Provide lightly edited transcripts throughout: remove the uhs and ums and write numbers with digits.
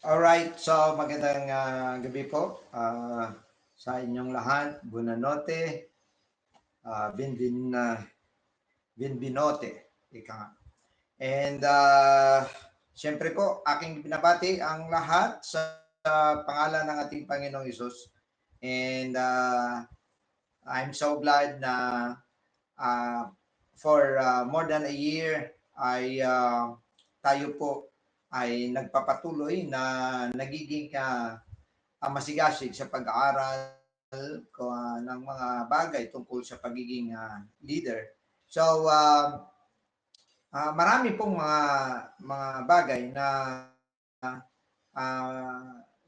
Alright, so magandang gabi po sa inyong lahat. Buonanotte, benvenote, ika nga. And siyempre po, aking binabati ang lahat sa pangalan ng ating Panginoong Hesus. And I'm so glad na for more than a year ay tayo po ay nagpapatuloy na nagiging masigasig sa pag-aaral ng mga bagay tungkol sa pagiging leader. So, marami pong mga bagay na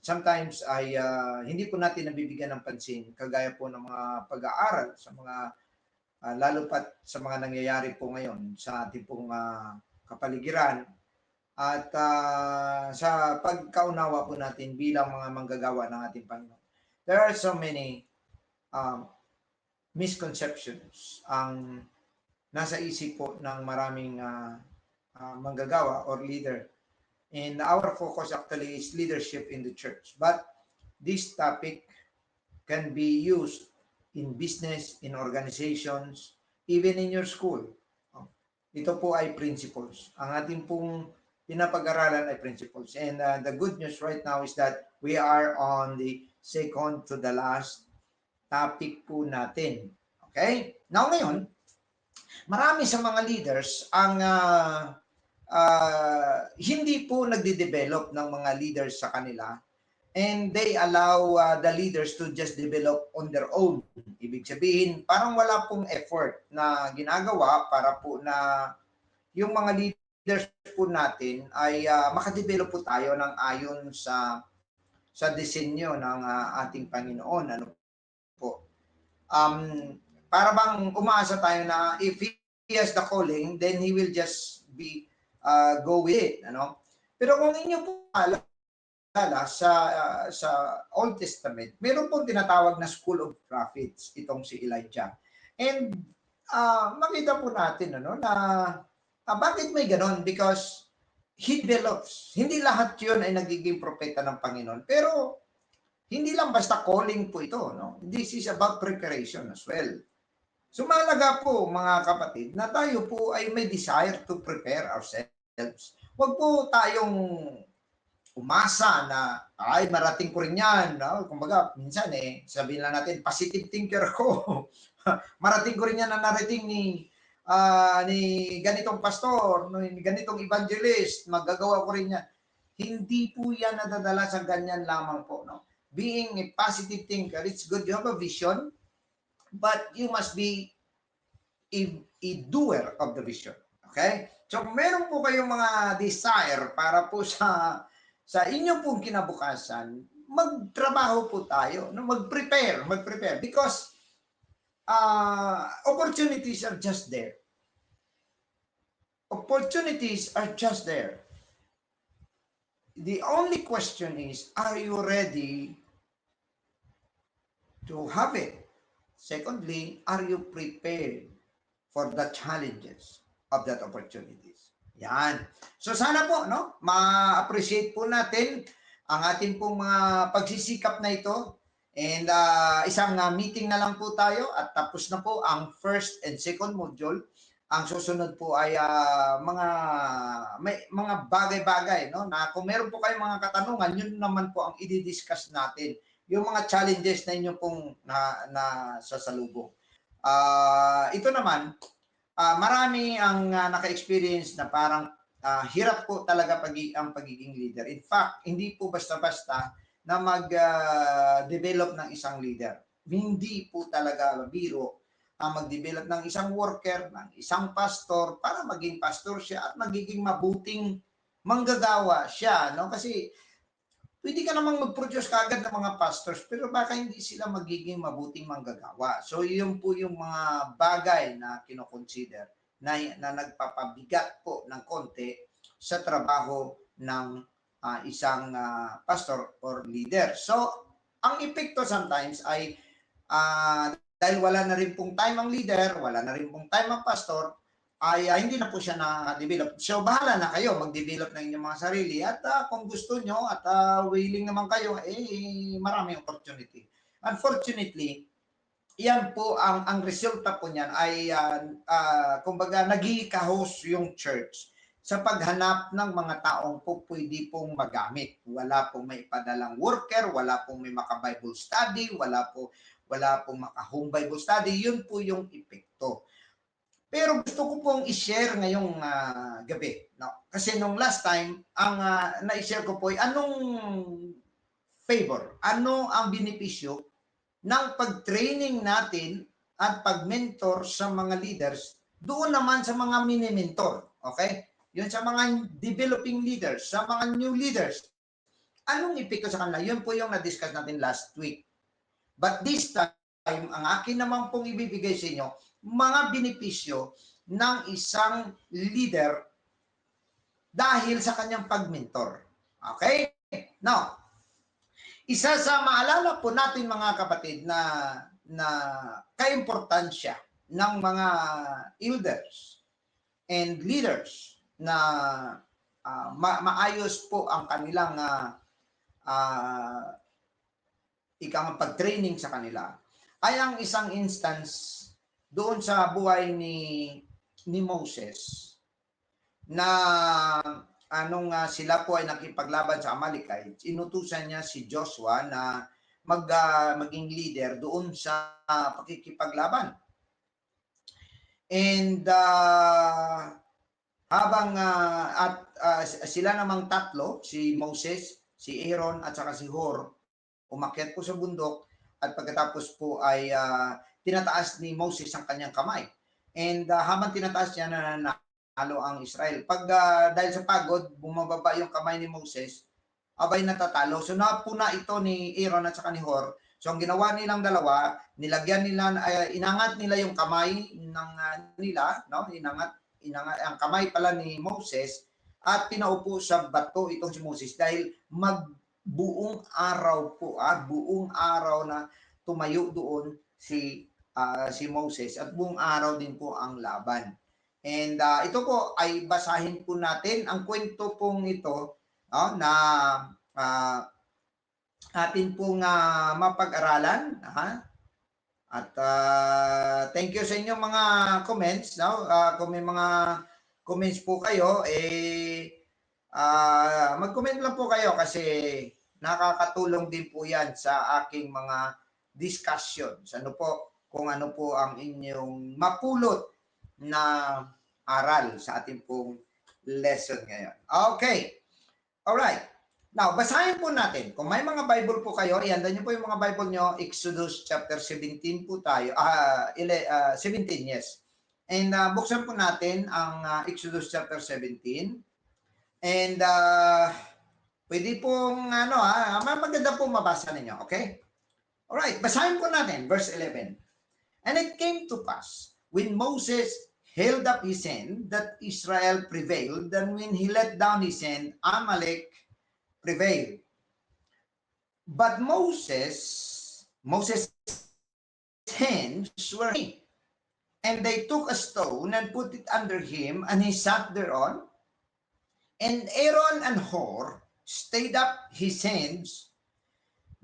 sometimes ay hindi po natin nabibigyan ng pansin, kagaya po ng mga pag-aaral sa mga lalo pat sa mga nangyayari po ngayon sa ating pong kapaligiran at sa pagkaunawa po natin bilang mga manggagawa ng ating Panginoon. There are so many misconceptions ang nasa isip po ng maraming manggagawa or leader. And our focus actually is leadership in the church. But this topic can be used in business, in organizations, even in your school. Ito po ay principles. Ang ating pong pinapag-aralan ay principles. And the good news right now is that we are on the second to the last topic po natin. Okay? Now ngayon, marami sa mga leaders ang hindi po nagde-develop ng mga leaders sa kanila, and they allow the leaders to just develop on their own. Ibig sabihin, parang wala pong effort na ginagawa para po na yung mga leaders po natin ay makadevelop po tayo ng ayon sa disenyo ng ating Panginoon. Ano po? Para bang umaasa tayo na if he has the calling, then he will just be go with it, ano? Pero kung inyo po sa Old Testament, meron pong tinatawag na School of Prophets, itong si Elijah. And makita po natin ano na bakit may ganon? Because he develops. Hindi lahat 'yun ay nagiging propeta ng Panginoon. Pero hindi lang basta calling po ito, no? This is about preparation as well. So mahalaga po mga kapatid na tayo po ay may desire to prepare ourselves. Huwag po tayong umasa na ay marating ko rin yan. No? Kumbaga, minsan sabihin lang natin, positive thinker ako. Marating ko rin yan na narating ni ganitong pastor, ni ganitong evangelist, magagawa ko rin yan. Hindi po yan nadadala sa ganyan lamang po. No? Being a positive thinker, it's good you have a vision, but you must be a doer of the vision. Okay? So, meron po kayong mga desire para po sa inyong pong kinabukasan, magtrabaho po tayo, no? mag-prepare because opportunities are just there. Opportunities are just there. The only question is, are you ready to have it? Secondly, are you prepared for the challenges of that opportunities? Yan. So sana po, no, ma-appreciate po natin ang ating pong mga pagsisikap na ito. And isang meeting na lang po tayo at tapos na po ang first and second module. Ang susunod po ay mga bagay-bagay, no, na kung meron po kayong mga katanungan, yun naman po ang i-discuss natin. Yung mga challenges na inyo pong na sasalubong. Ito naman, marami ang naka-experience na parang hirap po talaga ang pagiging leader. In fact, hindi po basta-basta na mag-develop ng isang leader. Hindi po talaga biro ang mag-develop ng isang worker, ng isang pastor, para maging pastor siya at magiging mabuting manggagawa siya. No? Kasi pwede ka namang mag-produce kagad ng mga pastors, pero baka hindi sila magiging mabuting manggagawa. So, yun po yung mga bagay na kinoconsider na nagpapabigat po ng konti sa trabaho ng isang pastor or leader. So, ang epekto sometimes ay dahil wala na rin pong time ang leader, wala na rin pong time ang pastor, ay hindi na po siya na-develop. So, bahala na kayo mag-develop ng inyong mga sarili at kung gusto nyo at willing naman kayo, maraming opportunity. Unfortunately, yan po ang resulta po niyan ay kumbaga nagikahos yung church sa paghanap ng mga taong po pwede pong magamit. Wala pong may padalang worker, wala pong may maka-Bible study, wala pong maka-home Bible study. Yun po yung epekto. Pero gusto ko pong i-share ngayong gabi. No? Kasi nung last time, ang na-share ko po ay anong favor, ano ang benepisyo ng pag-training natin at pag-mentor sa mga leaders doon naman sa mga mini-mentor. Okay? Yun sa mga developing leaders, sa mga new leaders. Anong epekto sa kanila? Yun po yung na-discuss natin last week. But this time, ang akin naman pong ibibigay sa inyo, mga benepisyo ng isang leader dahil sa kanyang pag-mentor. Okay? Now, isa sa maalala po natin mga kapatid na kaimportansya ng mga elders and leaders na maayos po ang kanilang ikang pag-training sa kanila ay ang isang instance doon sa buhay ni Moses na sila po ay nakipaglaban sa Amalekites, inutusan niya si Joshua na maging leader doon sa pakikipaglaban. And habang sila namang tatlo, si Moses, si Aaron at saka si Hur, umakyat po sa bundok at pagkatapos po ay tinataas ni Moses ang kanyang kamay. And habang tinataas niya na nanalo ang Israel. Dahil sa pagod, bumababa yung kamay ni Moses, abay natatalo. So napuna ito ni Aaron at saka ni Hur. So ang ginawa nilang dalawa, inangat nila yung kamay nila, no? Inangat ang kamay pala ni Moses at pinaupo sa bato itong si Moses dahil buong araw po, buong araw na tumayo doon si Moses at buong araw din po ang laban. And ito po ay basahin po natin ang kwento pong ito na atin pong mapag-aralan. At thank you sa inyong mga comments. No? Kung may mga comments po kayo, mag-comment lang po kayo kasi nakakatulong din po yan sa aking mga discussions. Kung ano po ang inyong mapulot na aral sa ating pong lesson ngayon. Okay. Alright. Now, basahin po natin. Kung may mga Bible po kayo, ihanda niyo po yung mga Bible nyo. Exodus chapter 17 po tayo. 17, yes. And buksan po natin ang Exodus chapter 17. And pwede pong maganda po mabasa ninyo. Okay? Alright, basahin po natin. Verse 11. And it came to pass, when Moses held up his hand, that Israel prevailed, and when he let down his hand, Amalek prevailed. But Moses' hands were him, and they took a stone and put it under him, and he sat thereon. And Aaron and Hur stayed up his hands,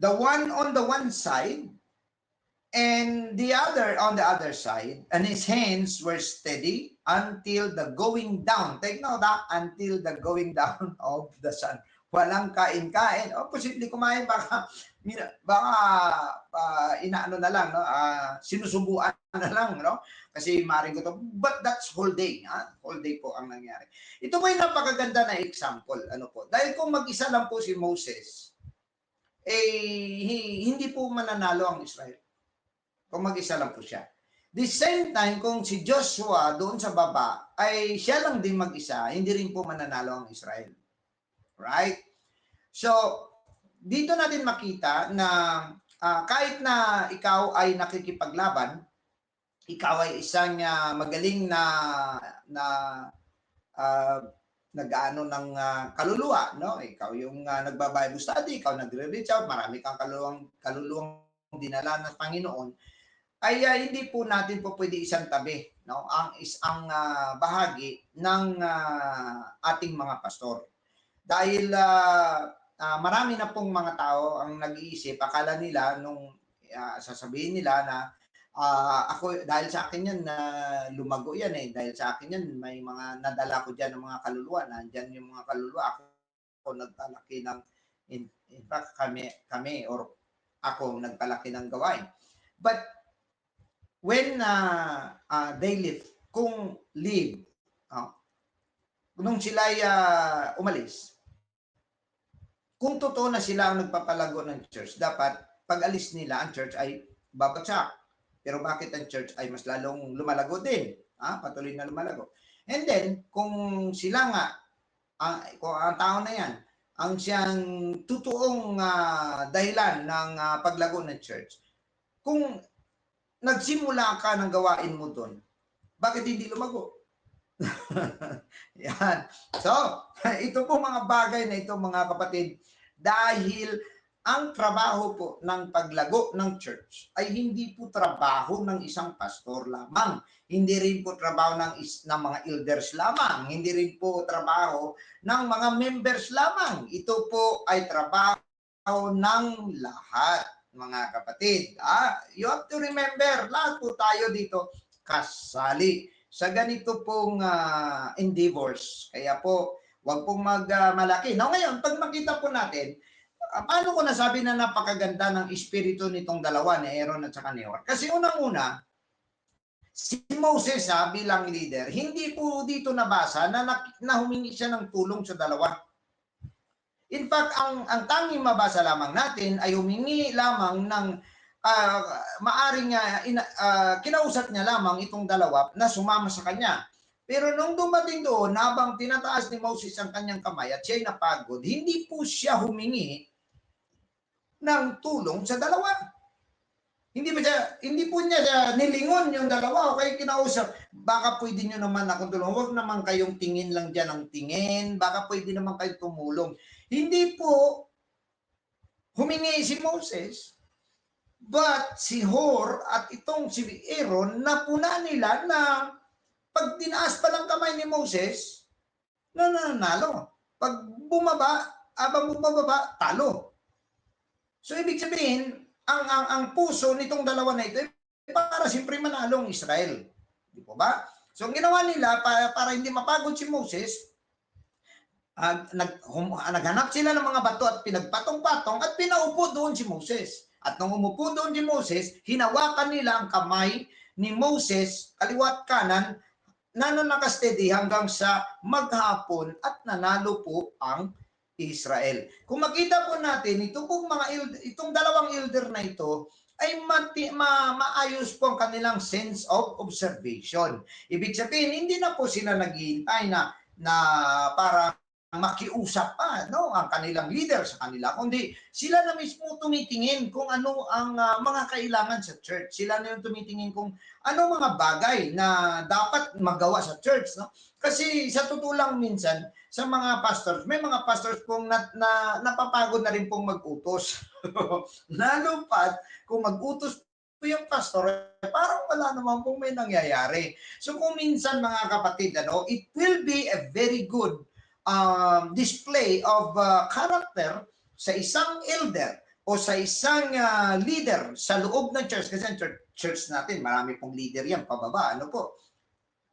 the one on the one side, and the other on the other side, and his hands were steady until the going down. Take note until the going down of the sun. Walang kain-kain. O, posible kumain, baka inaano na lang, no? Sinusubuan na lang, no? Kasi maring ko to. But that's whole day. Whole day po ang nangyari. Ito po yung napakaganda na example. Dahil kung mag-isa lang po si Moses, hindi po mananalo ang Israel. Kung mag-isa lang po siya. The same time, kung si Joshua doon sa baba, ay siya lang din mag-isa, hindi rin po mananalo ang Israel. Right? So, dito natin makita na kahit na ikaw ay nakikipaglaban, ikaw ay isang magaling na nag-ano ng kaluluwa, no? Ikaw yung nagba-Bible study, ikaw nagre-reach out, marami kang kaluluwang dinala ng Panginoon. ay hindi po natin po pwede isang tabi, no? Ang bahagi ng ating mga pastor. Dahil marami na pong mga tao ang nag-iisip, akala nila nung sasabihin nila na ako, dahil sa akin yan na lumago yan eh, dahil sa akin yan may mga nadala ko dyan ng mga kaluluwa, nandyan yung mga kaluluwa, ako nagpalaki ng, in fact kami or ako nagpalaki ng gawain. But when they live, kung live, nung sila umalis, kung totoo na sila ang nagpapalago ng church, dapat pag alis nila ang church ay babagsak. Pero bakit ang church ay mas lalong lumalago din? Patuloy na lumalago. And then, kung sila nga, kung ang tao na yan, ang siyang totoong dahilan ng paglago ng church, kung nagsimula ka ng gawain mo doon, bakit hindi lumago? Yan. So, ito po mga bagay na ito mga kapatid, dahil ang trabaho po ng paglago ng church ay hindi po trabaho ng isang pastor lamang. Hindi rin po trabaho ng mga elders lamang. Hindi rin po trabaho ng mga members lamang. Ito po ay trabaho ng lahat, mga kapatid. You have to remember, lahat po tayo dito kasali sa ganito pong endeavors. Kaya po, wag pong magmalaki. Now ngayon, pag makita po natin, paano ko nasabi na napakaganda ng espiritu nitong dalawa, ni Aaron at saka ni Hur? Kasi unang-una, si Moses bilang leader, hindi po dito nabasa na humingi siya ng tulong sa dalawa. In fact, ang tanging mabasa lamang natin ay humingi lamang ng maaring kinausap niya lamang itong dalawa na sumama sa kanya. Pero nung dumating doon, habang tinataas ni Moses ang kanyang kamay at siya'y napagod, hindi po siya humingi ng tulong sa dalawa. Hindi po niya nilingon yung dalawa o kaya kinausap, baka pwede nyo naman akong tulong. Huwag naman kayong tingin lang dyan ng tingin, baka pwede naman kayong tumulong. Hindi po humingi si Moses, but si Hur at itong si Aaron, napuna nila na pag tinaas pa lang kamay ni Moses, nananalo. Pag abang bumaba, talo. So ibig sabihin, ang puso nitong dalawa na ito para siyempre manalo ang Israel. Di po ba? So ang ginawa nila para hindi mapagod si Moses, naghanap sila ng mga bato at pinagpatong-patong at pinaupo doon si Moses. At nung umupo doon si Moses, hinawakan nila ang kamay ni Moses, kaliwat kanan, na nakastedi hanggang sa maghapon at nanalo po ang Israel. Kung makita po natin, itong dalawang elder na ito ay maayos po ang kanilang sense of observation. Ibig sabihin, hindi na po sila naghihintay na para makiusap pa ang kanilang leader sa kanila, kundi sila na mismo tumitingin kung ano ang mga kailangan sa church. Sila na yung tumitingin kung ano mga bagay na dapat magawa sa church. No? Kasi sa totoo lang minsan, sa mga pastors, may mga pastors pong napapagod na rin pong mag-utos. Lalo pat kung mag-utos po yung pastor, parang wala naman pong may nangyayari. So kung minsan mga kapatid, it will be a very good display of character sa isang elder o sa isang leader sa loob ng church. Kasi ang church natin, marami pong leader yan, pababa,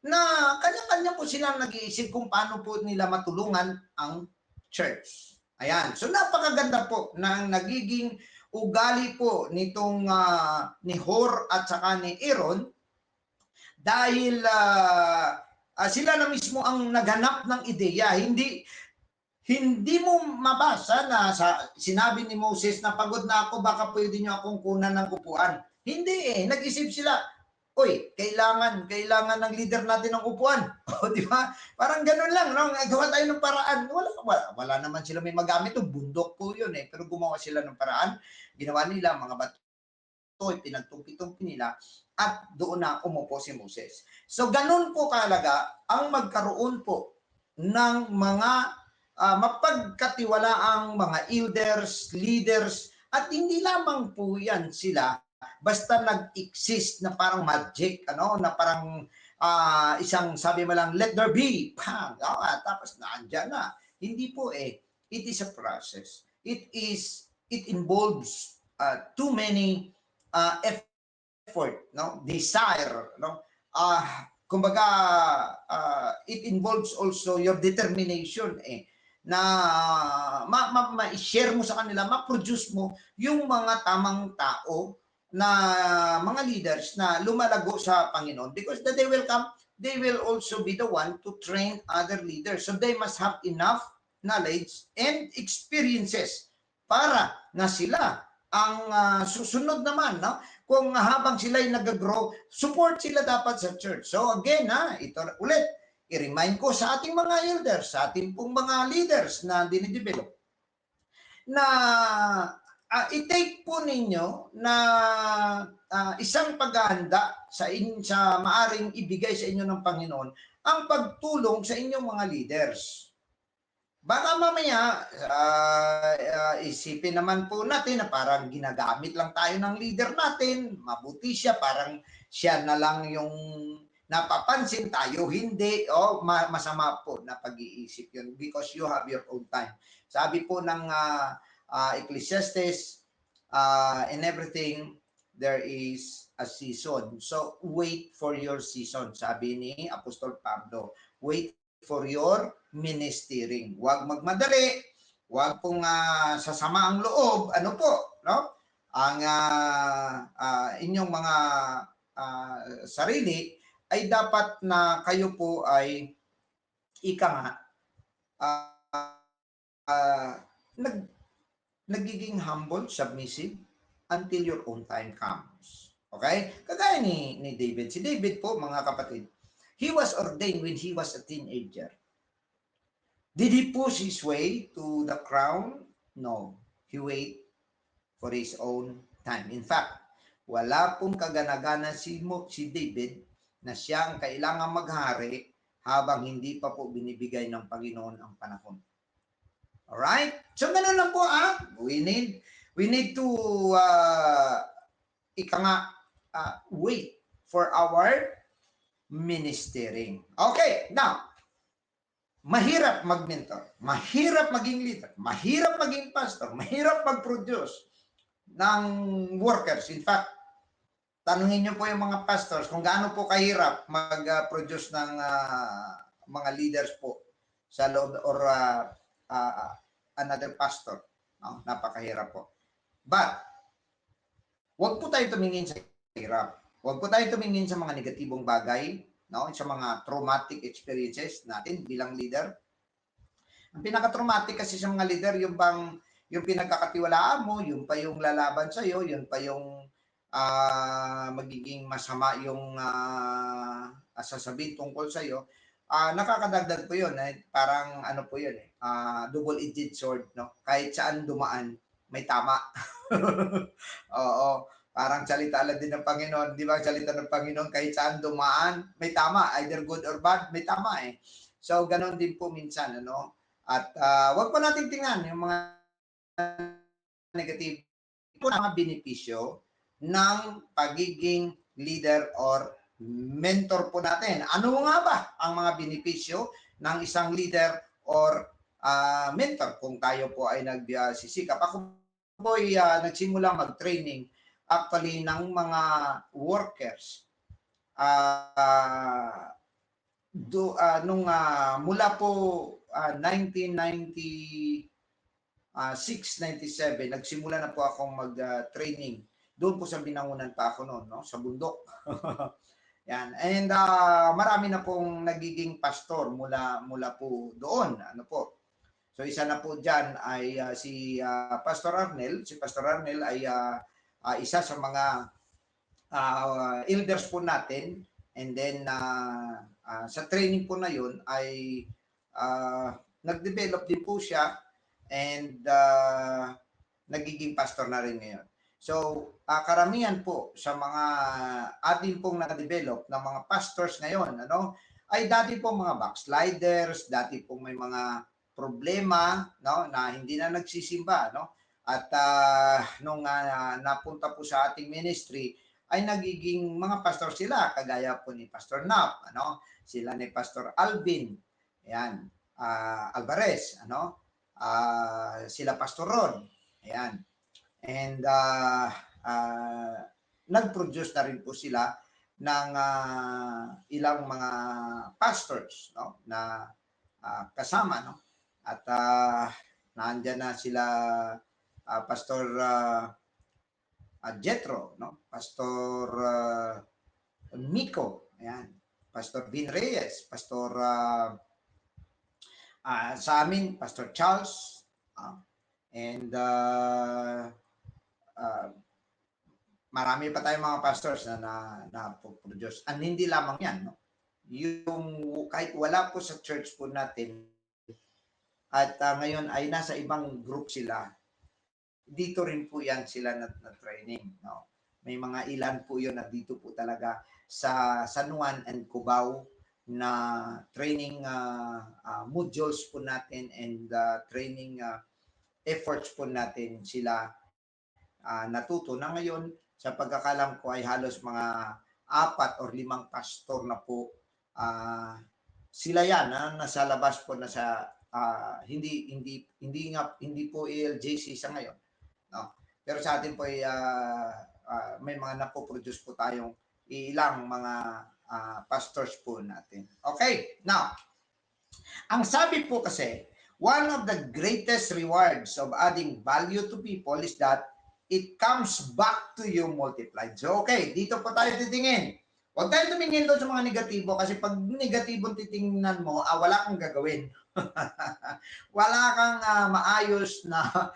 na kanya-kanya po silang nag-iisip kung paano po nila matulungan ang church. Ayan. So napakaganda po ng nagiging ugali po nitong ni Hur at saka ni Aaron, dahil sila na mismo ang naghanap ng ideya. Hindi mo mabasa na sinabi ni Moses na pagod na ako, baka pwede nyo akong kunan ng upuan. Hindi nag-isip sila, uy, kailangan ng leader natin ng upuan. O, di ba? Parang ganun lang, no? Gawa tayo ng paraan. Wala naman sila may magamit. Bundok po yun Pero gumawa sila ng paraan. Ginawa nila, mga bato, pinagtumpi-tumpi nila, at doon na umupo si Moses. So, ganun po kahalaga ang magkaroon po ng mga mapagkatiwalaang mga elders, leaders, at hindi lamang po yan sila basta nag-exist na parang magic, na parang isang sabi mo lang, let there be, pang, tapos naandyan na. Hindi po eh. It is a process. It involves too many effort, no? Desire, no? Kumbaga, it involves also your determination eh na ma-share mo sa kanila, ma-produce mo yung mga tamang tao na mga leaders na lumalago sa Panginoon, because the day will come, they will also be the one to train other leaders. So they must have enough knowledge and experiences para na sila ang susunod naman, no? Kung habang sila ay nag-grow, support sila dapat sa church. So again, ito ulit, i-remind ko sa ating mga elders, sa ating pong mga leaders na dinidevelop, na i-take po ninyo na isang paghahanda sa maaring ibigay sa inyo ng Panginoon ang pagtulong sa inyong mga leaders. Baka mamaya isipin naman po natin na parang ginagamit lang tayo ng leader natin, mabuti siya, parang siya na lang yung napapansin, tayo hindi. Masama po na pag-iisip yun, because you have your own time. Sabi po ng Ecclesiastes, in everything there is a season. So wait for your season, sabi ni Apostol Pablo. Wait for your ministering. Huwag magmadali, huwag pong sasama ang loob, no? Ang inyong mga sarili ay dapat na kayo po ay nagiging humble, submissive until your own time comes. Okay? Kagaya ni David. Si David po, mga kapatid, he was ordained when he was a teenager. Did he push his way to the crown? No. He waited for his own time. In fact, wala pong kaganagana si David na siya ang kailangan maghari habang hindi pa po binibigay ng Panginoon ang panahon. Alright? So, ganun lang po We need to wait for our ministering. Okay, now, mahirap mag-mentor, mahirap maging leader, mahirap maging pastor, mahirap mag-produce ng workers. In fact, tanungin niyo po yung mga pastors kung gaano po kahirap mag-produce ng mga leaders po sa loob or another pastor. No? Napakahirap po. But, wag po tayo tumingin sa hirap. Wag po tayo tumingin sa mga negatibong bagay, no? Sa mga traumatic experiences natin bilang leader. Ang pinaka-traumatic kasi sa mga leader, yung pinagkakatiwalaan mo, yung pa yung lalaban sa iyo, yun pa yung magiging masama yung sasabihin tungkol sa iyo. Nakakadagdag po yun, parang po yun double-edged sword, no? Kahit saan dumaan, may tama. Oo, parang salita lang din ng Panginoon, di ba? Salita ng Panginoon, kahit saan dumaan, may tama, either good or bad, may tama eh. So ganon din po minsan, At wag po natin tingnan yung mga negative po na mga benepisyo ng pagiging leader or mentor po natin. Ano nga ba ang mga benepisyo ng isang leader or mentor kung tayo po ay nagsisikap? Ako po ay nagsimula mag-training actually ng mga workers mula po 1996-97 nagsimula na po akong mag-training doon po sa Binangonan pa ako noon, no, sa bundok. Yan. And marami na pong nagiging pastor mula po doon, po. So isa na po diyan ay si Pastor Arnel. Si Pastor Arnel ay isa sa mga elders po natin, and then sa training po na yun ay nag-develop din po siya, and nagiging pastor na rin ngayon. So karamihan po sa mga atin pong na-develop ng mga pastors ngayon, ay dati po mga backsliders, dati po may mga problema, no, na hindi na nagsisimba, no. At nung napunta po sa ating ministry, ay nagiging mga pastor sila, kagaya po ni Pastor Nap, ano? Sila ni Pastor Alvin, ayan, Alvarez, ano? Sila Pastor Ron, ayan. And nag-produce na rin po sila ng ilang mga pastors, no, na kasama, no? At nandiyan na sila Pastor Jetro, no? Pastor Miko, ayan. Pastor Vin Reyes, Pastor sa amin, Pastor Charles, and marami pa tayong mga pastors na produce. And hindi lamang yan, no? Yung kahit wala po sa church po natin at ngayon ay nasa ibang group sila, dito rin po yan sila na training, no? May mga ilan po yun na dito po talaga sa San Juan and Cubao na training modules po natin and training efforts po natin sila natuto na ngayon. Sa pagkakalam ko ay halos mga 4 or 5 pastor na po sila yan nasa labas po na sa hindi po ALJC sa ngayon, no? Pero sa atin po ay may mga napoproduce po tayong ilang mga pastors po natin. Okay, now ang sabi po kasi, one of the greatest rewards of adding value to people is that it comes back to you multiplied. So, okay, dito po tayo titingin. Huwag tayo tumingin doon sa mga negatibo kasi pag negatibong titingnan mo, wala kang gagawin. Wala kang maayos na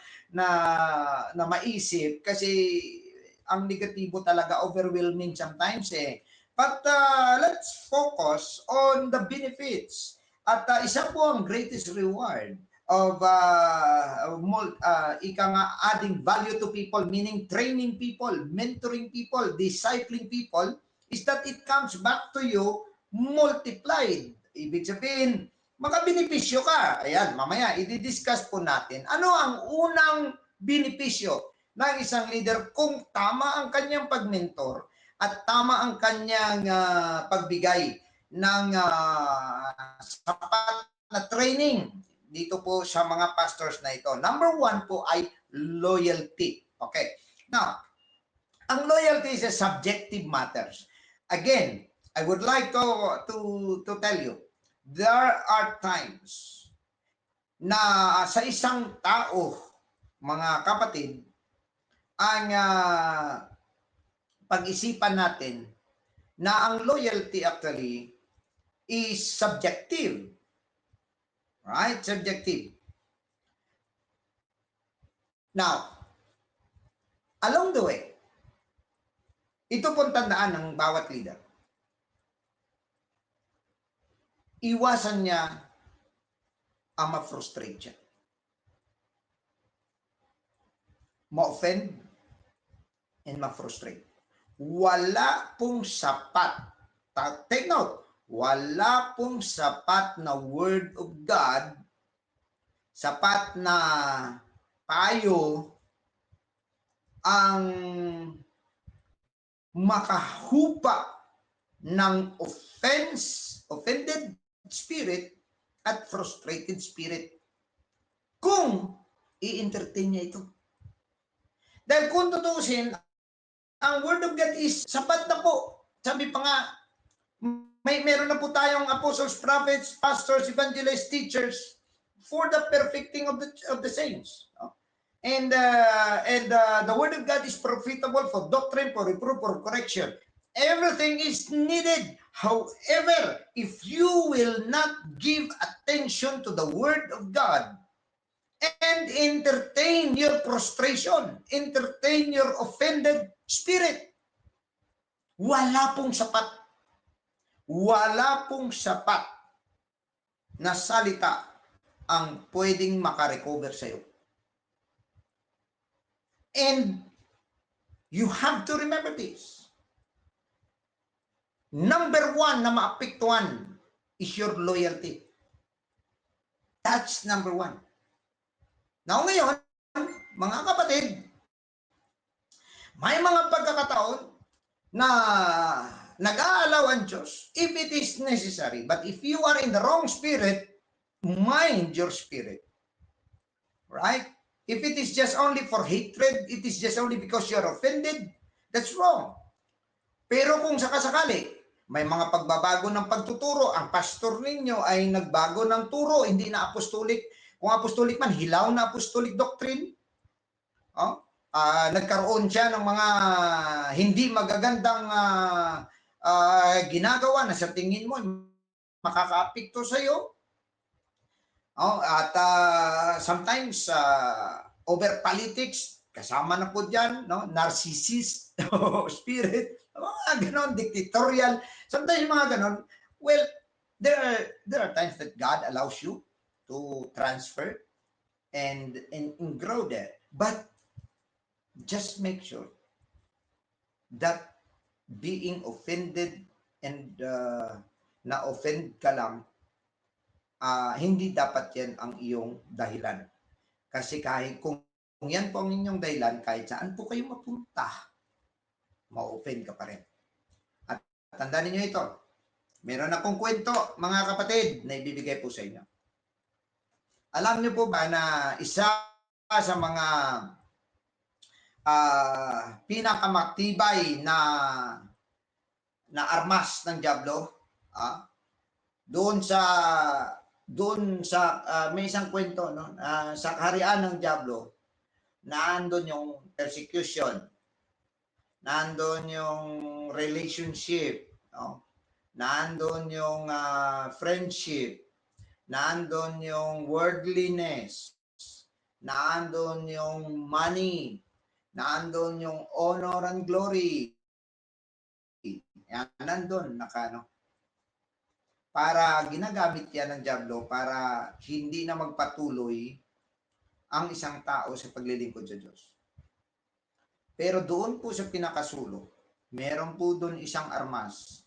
maisip kasi ang negatibo talaga overwhelming sometimes eh. But let's focus on the benefits. At isa po ang greatest reward of adding value to people, meaning training people, mentoring people, discipling people, is that it comes back to you multiplied. Ibig sabihin, makabenepisyo ka. Ayan, mamaya, i-discuss po natin. Ano ang unang benepisyo ng isang leader kung tama ang kanyang pag-mentor at tama ang kanyang pagbigay ng sapat na training dito po sa mga pastors na ito. Number 1 po ay loyalty. Okay. Now, ang loyalty is a subjective matters. Again, I would like to tell you, there are times na sa isang tao, mga kapatid, ang pag-isipan natin na ang loyalty actually is subjective. Right? Subjective. Now, along the way, ito pong tandaan ng bawat leader. Iwasan niya ang ma-frustrate siya. Ma-offend and ma-frustrate. Wala pong sapat. Take note. Wala pong sapat na Word of God, sapat na payo ang makahupa ng offended spirit at frustrated spirit kung i-entertain niya ito. Dahil kung tutusin, ang Word of God is sapat na po. Sabi pa nga, meron na po tayong apostles, prophets, pastors, evangelists, teachers for the perfecting of the saints. And the Word of God is profitable for doctrine, for reproof, for correction. Everything is needed. However, if you will not give attention to the Word of God and entertain your frustration, entertain your offended spirit, wala pong sapat. Wala pong sapat na salita ang pwedeng makarecover sa iyo. And you have to remember this. Number 1 na maapektuhan is your loyalty. That's number 1. Now ngayon, mga kapatid, may mga pagkakataon na nag-aalaw ang Diyos if it is necessary. But if you are in the wrong spirit, mind your spirit. Right? If it is just only for hatred, it is just only because you are offended, that's wrong. Pero kung sakasakali, may mga pagbabago ng pagtuturo, ang pastor ninyo ay nagbago ng turo, hindi na apostolic. Kung apostolic man, hilaw na apostolic doctrine. Oh? Nagkaroon siya ng mga hindi magagandang ginagawa na sa tingin mo makaka-apekto sa iyo. Oh, at sometimes over politics, kasama na po diyan, no? Narcissist spirit, mga ganon, dictatorial. Sometimes mga ganon. Well, there are times that God allows you to transfer and grow there. But just make sure that being offended and na-offend ka lang, hindi dapat yan ang iyong dahilan. Kasi kahit kung yan po ang inyong dahilan, kahit saan po kayo mapunta, ma-offend ka pa rin. At tandaan niyo ito, meron akong kwento, mga kapatid, na ibibigay po sa inyo. Alam niyo po ba na isa sa mga pinakamatibay na armas ng diablo, doon sa may isang kwento, no, sa kaharian ng diablo, naandun yung persecution, naandun yung relationship, no, naandun yung friendship, naandun yung worldliness, naandun yung money, naandun yung honor and glory. Yan, nandun, para ginagamit yan ng diablo para hindi na magpatuloy ang isang tao sa paglilingkod sa Diyos. Pero doon po sa pinakasulo, meron po doon isang armas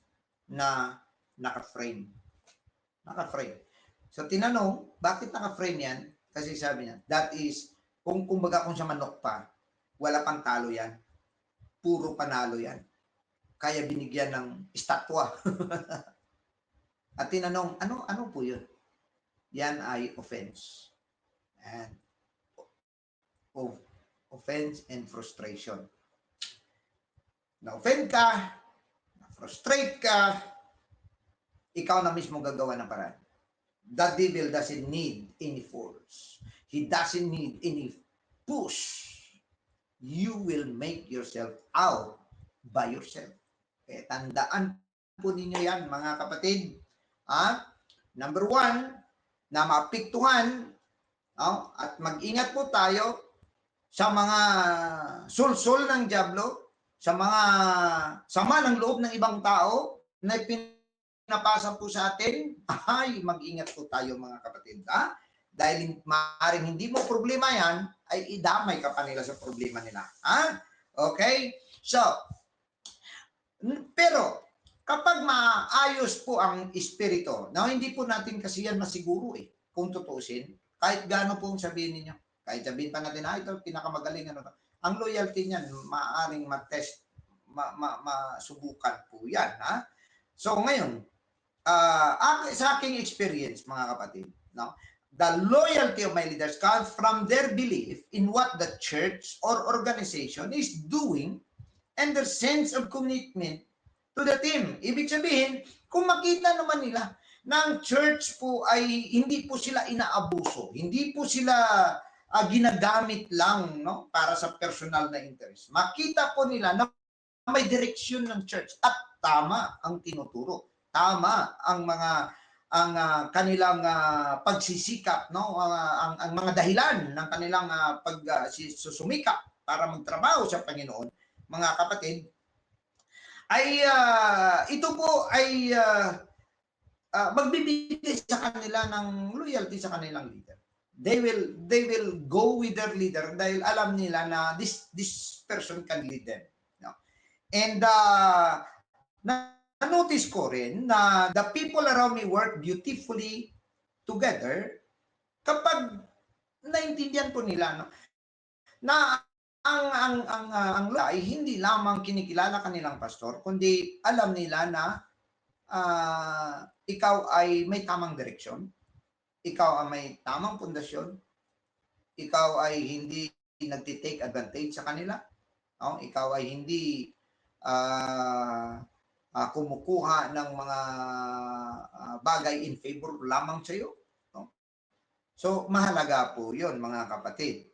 na naka-frame. Naka-frame. So tinanong, bakit naka-frame yan? Kasi sabi niya, that is, kung sa manok pa, wala pang talo yan. Puro panalo yan. Kaya binigyan ng estatwa. At tinanong, ano po yun? Yan ay offense. And offense and frustration. Na-offend ka, na-frustrate ka, ikaw na mismo gagawa ng paraan. The devil doesn't need any force. He doesn't need any push. You will make yourself out by yourself. Tandaan po ninyo yan, mga kapatid. Number one, na maapektuhan, at mag-ingat po tayo sa mga sulsul ng diablo, sa mga sama ng loob ng ibang tao na pinapasa po sa atin. Ay, mag-ingat po tayo, mga kapatid. Dahil maaaring hindi mo problema yan, ay idamay ka pa nila sa problema nila. Okay? So, pero kapag maayos po ang espiritu, hindi po natin kasi yan masiguro kung tutusin, kahit gaano po sabihin ninyo, kahit sabihin pa natin, ito pinakamagaling, ang loyalty niyan, maaaring matest, masubukan po yan. So ngayon, sa aking experience, mga kapatid, the loyalty of my leaders comes from their belief in what the church or organization is doing and their sense of commitment to the team. Ibig sabihin, kung makita naman nila na ang church po ay hindi po sila inaabuso, hindi po sila ginagamit lang, no, para sa personal na interest. Makita po nila na may direksyon ng church at tama ang tinuturo. Tama ang kanilang pagsisikap, no, ang mga dahilan ng kanilang pagsusumikap para magtrabaho sa Panginoon, mga kapatid, ay ito po ay magbibigay sa kanila ng loyalty sa kanilang leader. They will go with their leader dahil alam nila na this person can lead them. No? And na-notice ko rin na the people around me work beautifully together kapag naintindihan po nila, no, na ang ay hindi lamang kinikilala kanilang pastor, kundi alam nila na ikaw ay may tamang direksyon, ikaw ay may tamang pundasyon, ikaw ay hindi nagti-take advantage sa kanila, no? Ikaw ay hindi kumukuha ng mga bagay in favor lamang sa iyo. No? So, mahalaga po yun, mga kapatid.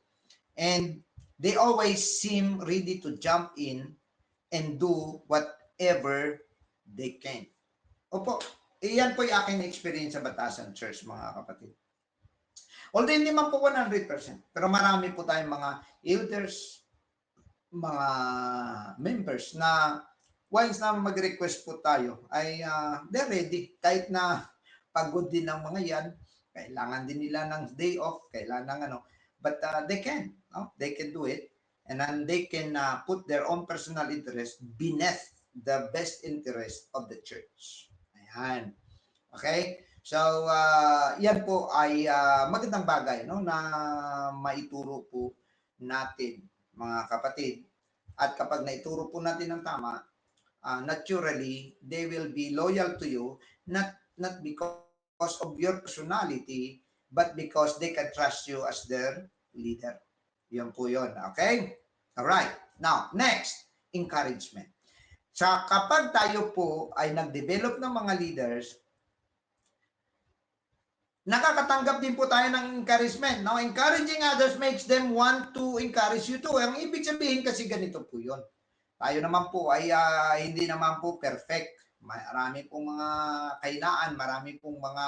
And they always seem ready to jump in and do whatever they can. Opo, iyan po yung aking experience sa Batasan Church, mga kapatid. Although hindi man po 100%, pero marami po tayong mga elders, mga members na once na mag-request po tayo ay they're ready. Kahit na pagod din ng mga yan, kailangan din nila ng day off, kailangan ng ano, but they can, no? They can do it, and then they can put their own personal interest beneath the best interest of the church. Ayan. Okay? So, yan po ay magandang bagay, no, na maituro po natin, mga kapatid. At kapag naituro po natin ng tama, naturally, they will be loyal to you, not because of your personality, but because they can trust you as their leader. Yun po yun. Okay? Alright. Now, next, encouragement. So, kapag tayo po ay nag-develop ng mga leaders, nakakatanggap din po tayo ng encouragement. Now, encouraging others makes them want to encourage you too. Ang ibig sabihin kasi ganito po yun. Tayo naman po ay hindi naman po perfect. Marami pong mga kahinaan, marami pong mga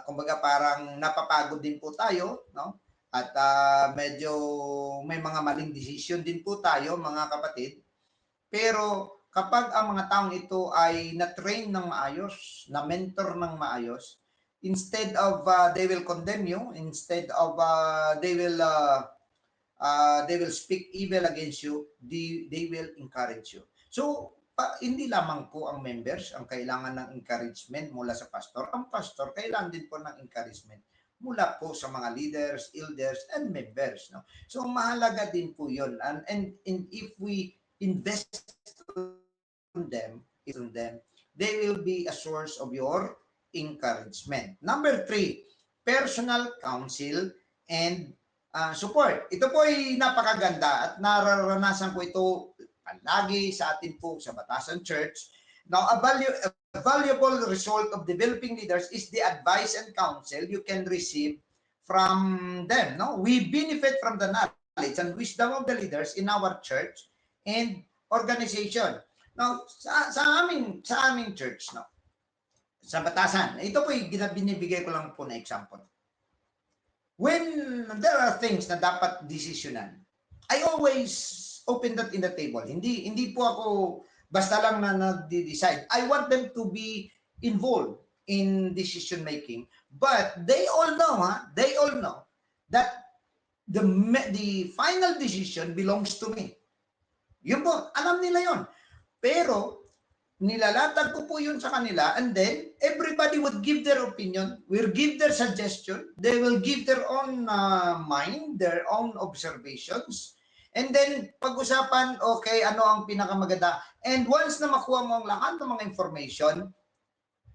kumbaga parang napapagod din po tayo, no? At medyo may mga maling desisyon din po tayo, mga kapatid. Pero kapag ang mga taong ito ay na-train ng maayos, na-mentor ng maayos, instead of they will condemn you, instead of they will speak evil against you, they will encourage you. So, hindi lamang po ang members ang kailangan ng encouragement mula sa pastor. Ang pastor kailangan din po ng encouragement mula po sa mga leaders, elders, and members. No? So, mahalaga din po yun. And if we invest on them, they will be a source of your encouragement. Number 3, personal counsel and support. Ito po ay napakaganda at nararanasan ko ito palagi sa atin po sa Batasan Church. Now, a valuable result of developing leaders is the advice and counsel you can receive from them. No? We benefit from the knowledge and wisdom of the leaders in our church and organization. Now, sa aming church, no? Sa Batasan, ito po yung binibigay ko lang po na example. When there are things na dapat desisyonan, I always open that in the table. Hindi po ako basta lang na nag-decide. I want them to be involved in decision making. But they all know that the final decision belongs to me. Yun po, alam nila yon. Pero nilalatag ko po yun sa kanila, and then everybody would give their opinion, will give their suggestion, they will give their own mind, their own observations, and then pag-usapan, okay, ano ang pinakamaganda. And once na makuha mo ang lahat ng mga information,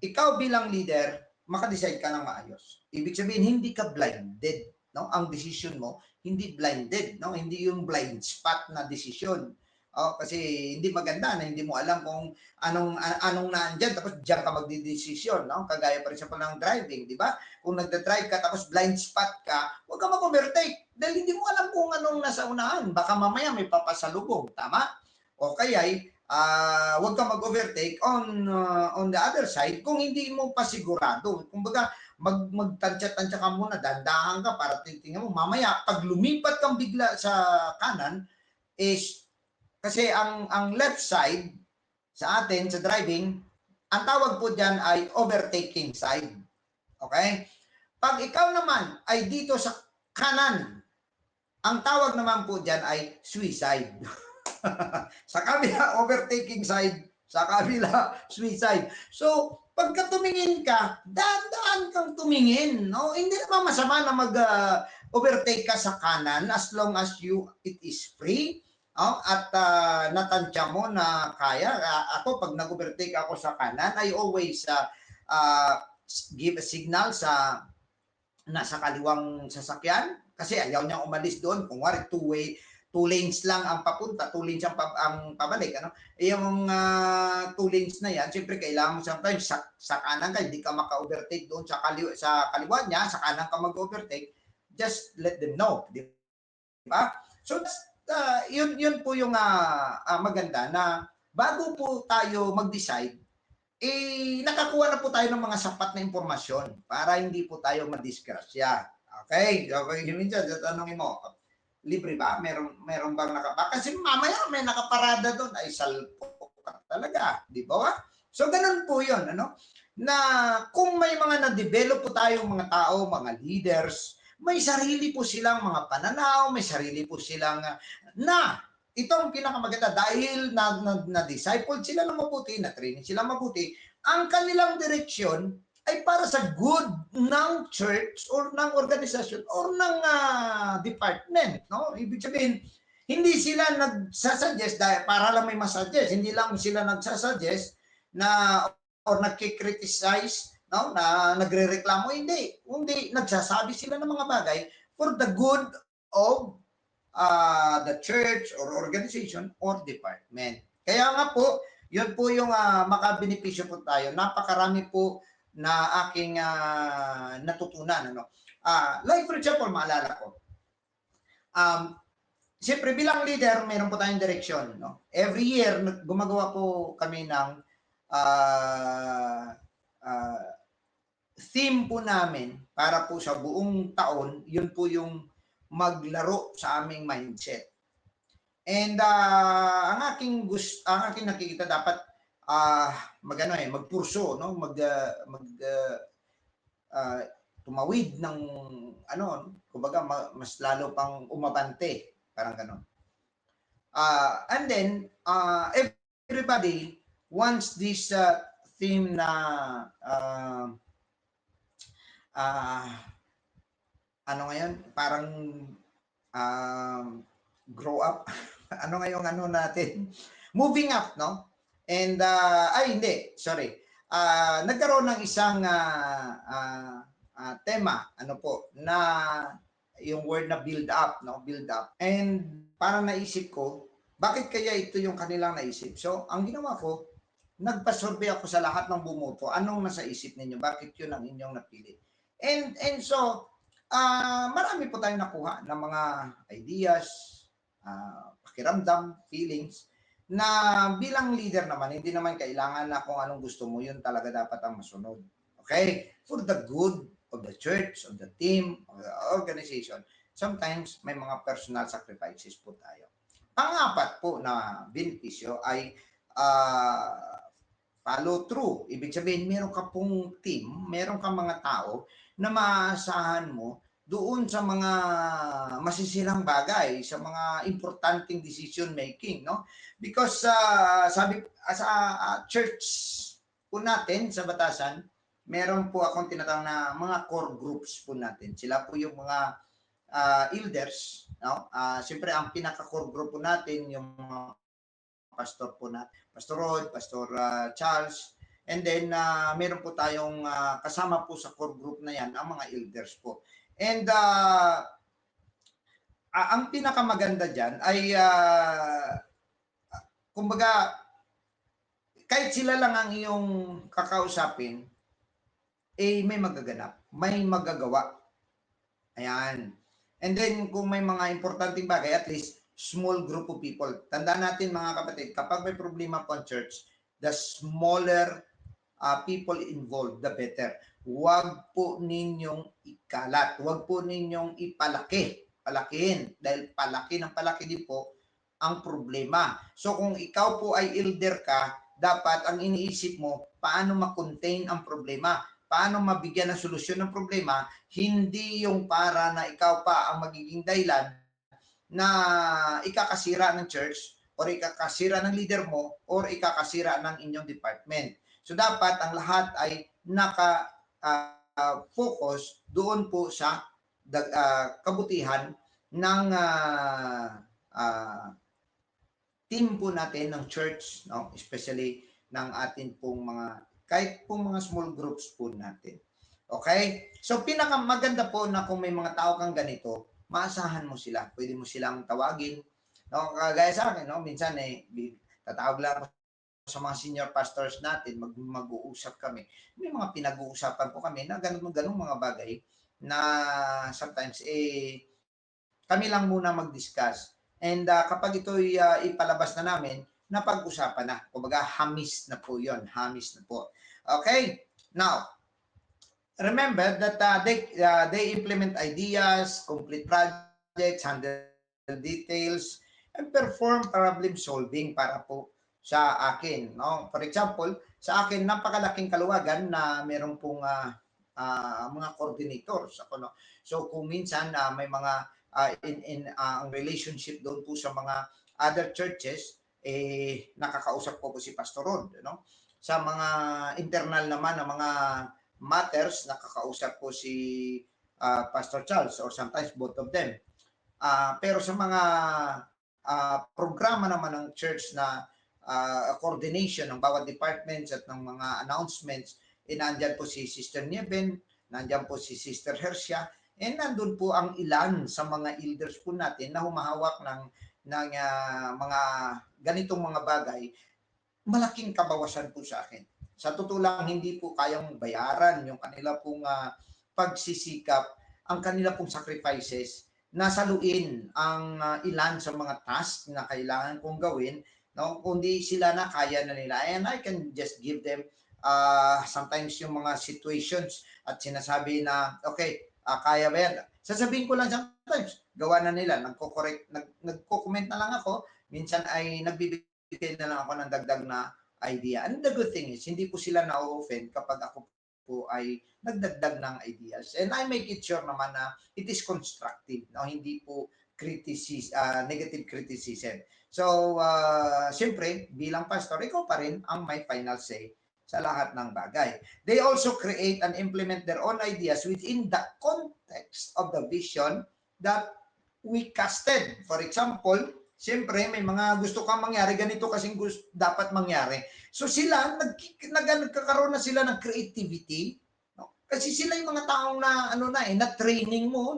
ikaw bilang leader, makadecide ka ng maayos. Ibig sabihin, hindi ka blinded. No? Ang decision mo, hindi blinded. No? Hindi yung blind spot na decision. Kasi hindi maganda na hindi mo alam kung anong naandyan tapos diyan ka magdidesisyon, no? Kagaya pa rin sa palang driving, di ba? Kung nagda-drive ka tapos blind spot ka, huwag ka mag-overtake dahil hindi mo alam kung anong nasa unahan. Baka mamaya may papasalubong, tama? O kaya huwag ka mag-overtake on the other side kung hindi mo pa sigurado. Kumbaga, magtansya-tansya ka muna, dandahan ka para tingnan mo. Mamaya, pag lumipat kang bigla sa kanan, is kasi ang left side sa atin, sa driving, ang tawag po dyan ay overtaking side. Okay? Pag ikaw naman ay dito sa kanan, ang tawag naman po dyan ay suicide. Sa kabila, overtaking side. Sa kabila, suicide. So, pagka tumingin ka, daan kang tumingin. No? Hindi naman masama na overtake ka sa kanan as long as it is free. At natansya mo na kaya. Ako, pag nag-overtake ako sa kanan, I always give a signal sa nasa kaliwang sasakyan kasi ayaw niya umalis doon. Kung wari, two lanes lang ang papunta, two lanes ang pabalik. Yung two lanes na yan, siyempre kailangan mo sometimes sa kanan ka, hindi ka maka-overtake doon sa kaliwa niya, sa kanan ka mag-overtake, just let them know. Di ba? So, yun po yung maganda na bago po tayo mag-decide, nakakuha na po tayo ng mga sapat na impormasyon para hindi po tayo madisgrasya. Okay? Minsan, tatanungin mo, libre ba? Meron bang nakapa? Kasi mamaya may nakaparada doon, ay salpo ka talaga. Di ba? So, ganun po yun. Na kung may mga na-develop po tayong mga tao, mga leaders, may sarili po silang mga pananaw, may sarili po silang ito ang pinakamaganda dahil na-disciple sila ng mabuti, na-training sila mabuti, ang kanilang direksyon ay para sa good ng church or ng organisasyon or ng department. No? Ibig sabihin, hindi sila nagsasuggest dahil para lang may masuggest. Hindi lang sila nagsasuggest na or nagkikriticize, no, na nagrereklamo, hindi nagsasabi sila ng mga bagay for the good of the church or organization or department. Kaya nga po, yun po yung makabenepisyo po tayo. Napakarami po na aking natutunan. Like for example, maalala ko, siyempre bilang leader, meron po tayong direksyon. No? Every year, gumagawa po kami ng theme po namin para po sa buong taon, yun po yung maglaro sa aming mindset. And ang aking nakikita dapat magpurso, no? Tumawid ng kumbaga mas lalo pang umabante, parang gano'n. And then everybody wants this theme na parang grow up. Ano ngayong natin? Moving up, no? And nagkaroon ng isang tema, na yung word na build up, no? Build up. And parang naisip ko, bakit kaya ito yung kanilang naisip? So, ang ginawa ko, nagpa-survey ako sa lahat ng bumoto. Anong nasa isip ninyo? Bakit yun ang inyong napili? And so, marami po tayong nakuha ng mga ideas, pakiramdam, feelings, na bilang leader naman, hindi naman kailangan na kung anong gusto mo, yun talaga dapat ang masunod. Okay? For the good of the church, of the team, of the organization, sometimes may mga personal sacrifices po tayo. Pang-apat po na benepisyo ay follow through. Ibig sabihin, meron ka pong team, meron ka mga tao na maaasahan mo doon sa mga masisilang bagay, sa mga importanteng decision making, no? Because sabi sa church po natin sa Batasan, meron po akong tinatawag na mga core groups po natin. Sila po yung mga elders, no? Siyempre ang pinaka-core group po natin yung mga pastor po natin, Pastor Rod, Pastor Charles, and then meron po tayong kasama po sa core group na yan ang mga elders po. And ang pinakamaganda dyan ay kumbaga kahit sila lang ang iyong kakausapin, may magaganap, may magagawa. Ayan. And then kung may mga importanteng bagay, at least small group of people. Tandaan natin mga kapatid, kapag may problema po ang church, the smaller people involved, the better. Huwag po ninyong ikalat. Huwag po ninyong palakihin. Dahil palaki din po ang problema. So kung ikaw po ay elder ka, dapat ang iniisip mo, paano ma-contain ang problema? Paano mabigyan ng solusyon ng problema? Hindi yung para na ikaw pa ang magiging dahilan na ikakasira ng church or ikakasira ng leader mo or ikakasira ng inyong department. So dapat ang lahat ay naka-focus doon po sa kabutihan ng team po natin ng church, no? Especially ng atin pong kahit pong mga small groups po natin. Okay? So, pinakamaganda po na kung may mga tao kang ganito, maasahan mo sila. Pwede mo silang tawagin. No? Kagaya sa akin, no? Minsan tatawag lang ako sa mga senior pastors natin, mag-uusap kami. May mga pinag-uusapan po kami na ganun mga bagay na sometimes kami lang muna mag-discuss. And kapag ito'y ipalabas na namin, napag-usapan na. Kumbaga, hamis na po yon, hamis na po. Okay? Now, remember that they implement ideas, complete projects, handle details, and perform problem solving para po sa akin. No? For example, sa akin, napakalaking kaluwagan na meron pong mga coordinators. Ako, no? So, kung minsan may mga ang relationship doon po sa mga other churches, nakakausap ko si Pastor Rod. No? Sa mga internal naman na mga matters, nakakausap ko si Pastor Charles or sometimes both of them. Pero sa mga programa naman ng church na coordination ng bawat departments at ng mga announcements, nandyan po si Sister Nieben, nandyan po si Sister Hersia, and nandun po ang ilan sa mga elders po natin na humahawak ng mga ganitong mga bagay. Malaking kabawasan po sa akin. Sa totoo lang, hindi po kayang bayaran yung kanila pong pagsisikap, ang kanila pong sacrifices, nasaluin ang ilan sa mga tasks na kailangan kong gawin, no? Kundi sila na kaya na nila. And I can just give them sometimes yung mga situations at sinasabi na, okay, kaya ba yan? Sasabihin ko lang sometimes, gawa na nila, nagko-comment na lang ako, minsan ay nagbibigay na lang ako ng dagdag na idea. And the good thing is, hindi po sila na-offend kapag ako po ay nagdagdag ng ideas. And I make it sure naman na it is constructive, no? Hindi po negative criticism. So, siyempre, bilang pastor, ikaw pa rin ang may final say sa lahat ng bagay. They also create and implement their own ideas within the context of the vision that we casted. For example, siyempre, may mga gusto kang mangyari, ganito kasing dapat mangyari. So sila, nagkakaroon na sila ng creativity. No? Kasi sila yung mga taong na training mo,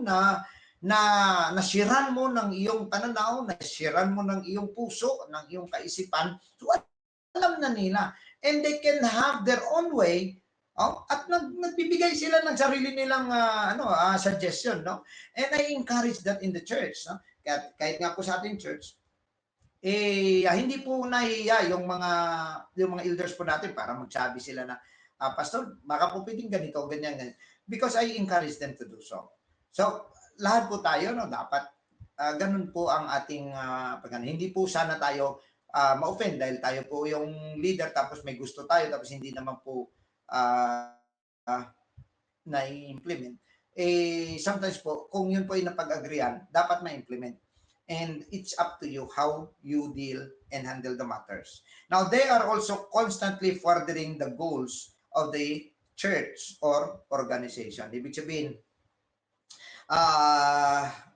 nasiran mo ng iyong pananaw, nasiran mo ng iyong puso, ng iyong kaisipan. So alam na nila. And they can have their own way. At nagbibigay sila ng sarili nilang suggestion. No? And I encourage that in the church. No? Kahit nga po sa ating church, hindi po nahiya yung mga elders po natin para magsabi sila na, Pastor, baka po pwedeng ganito, ganyan. Because I encourage them to do so. So, lahat po tayo, no, dapat ganun po ang ating hindi po sana tayo ma-offend dahil tayo po yung leader tapos may gusto tayo tapos hindi naman po na-implement. Sometimes po, kung yun po ay napag-agreean, dapat ma-implement. And it's up to you how you deal and handle the matters. Now, they are also constantly furthering the goals of the church or organization. Ibig sabihin,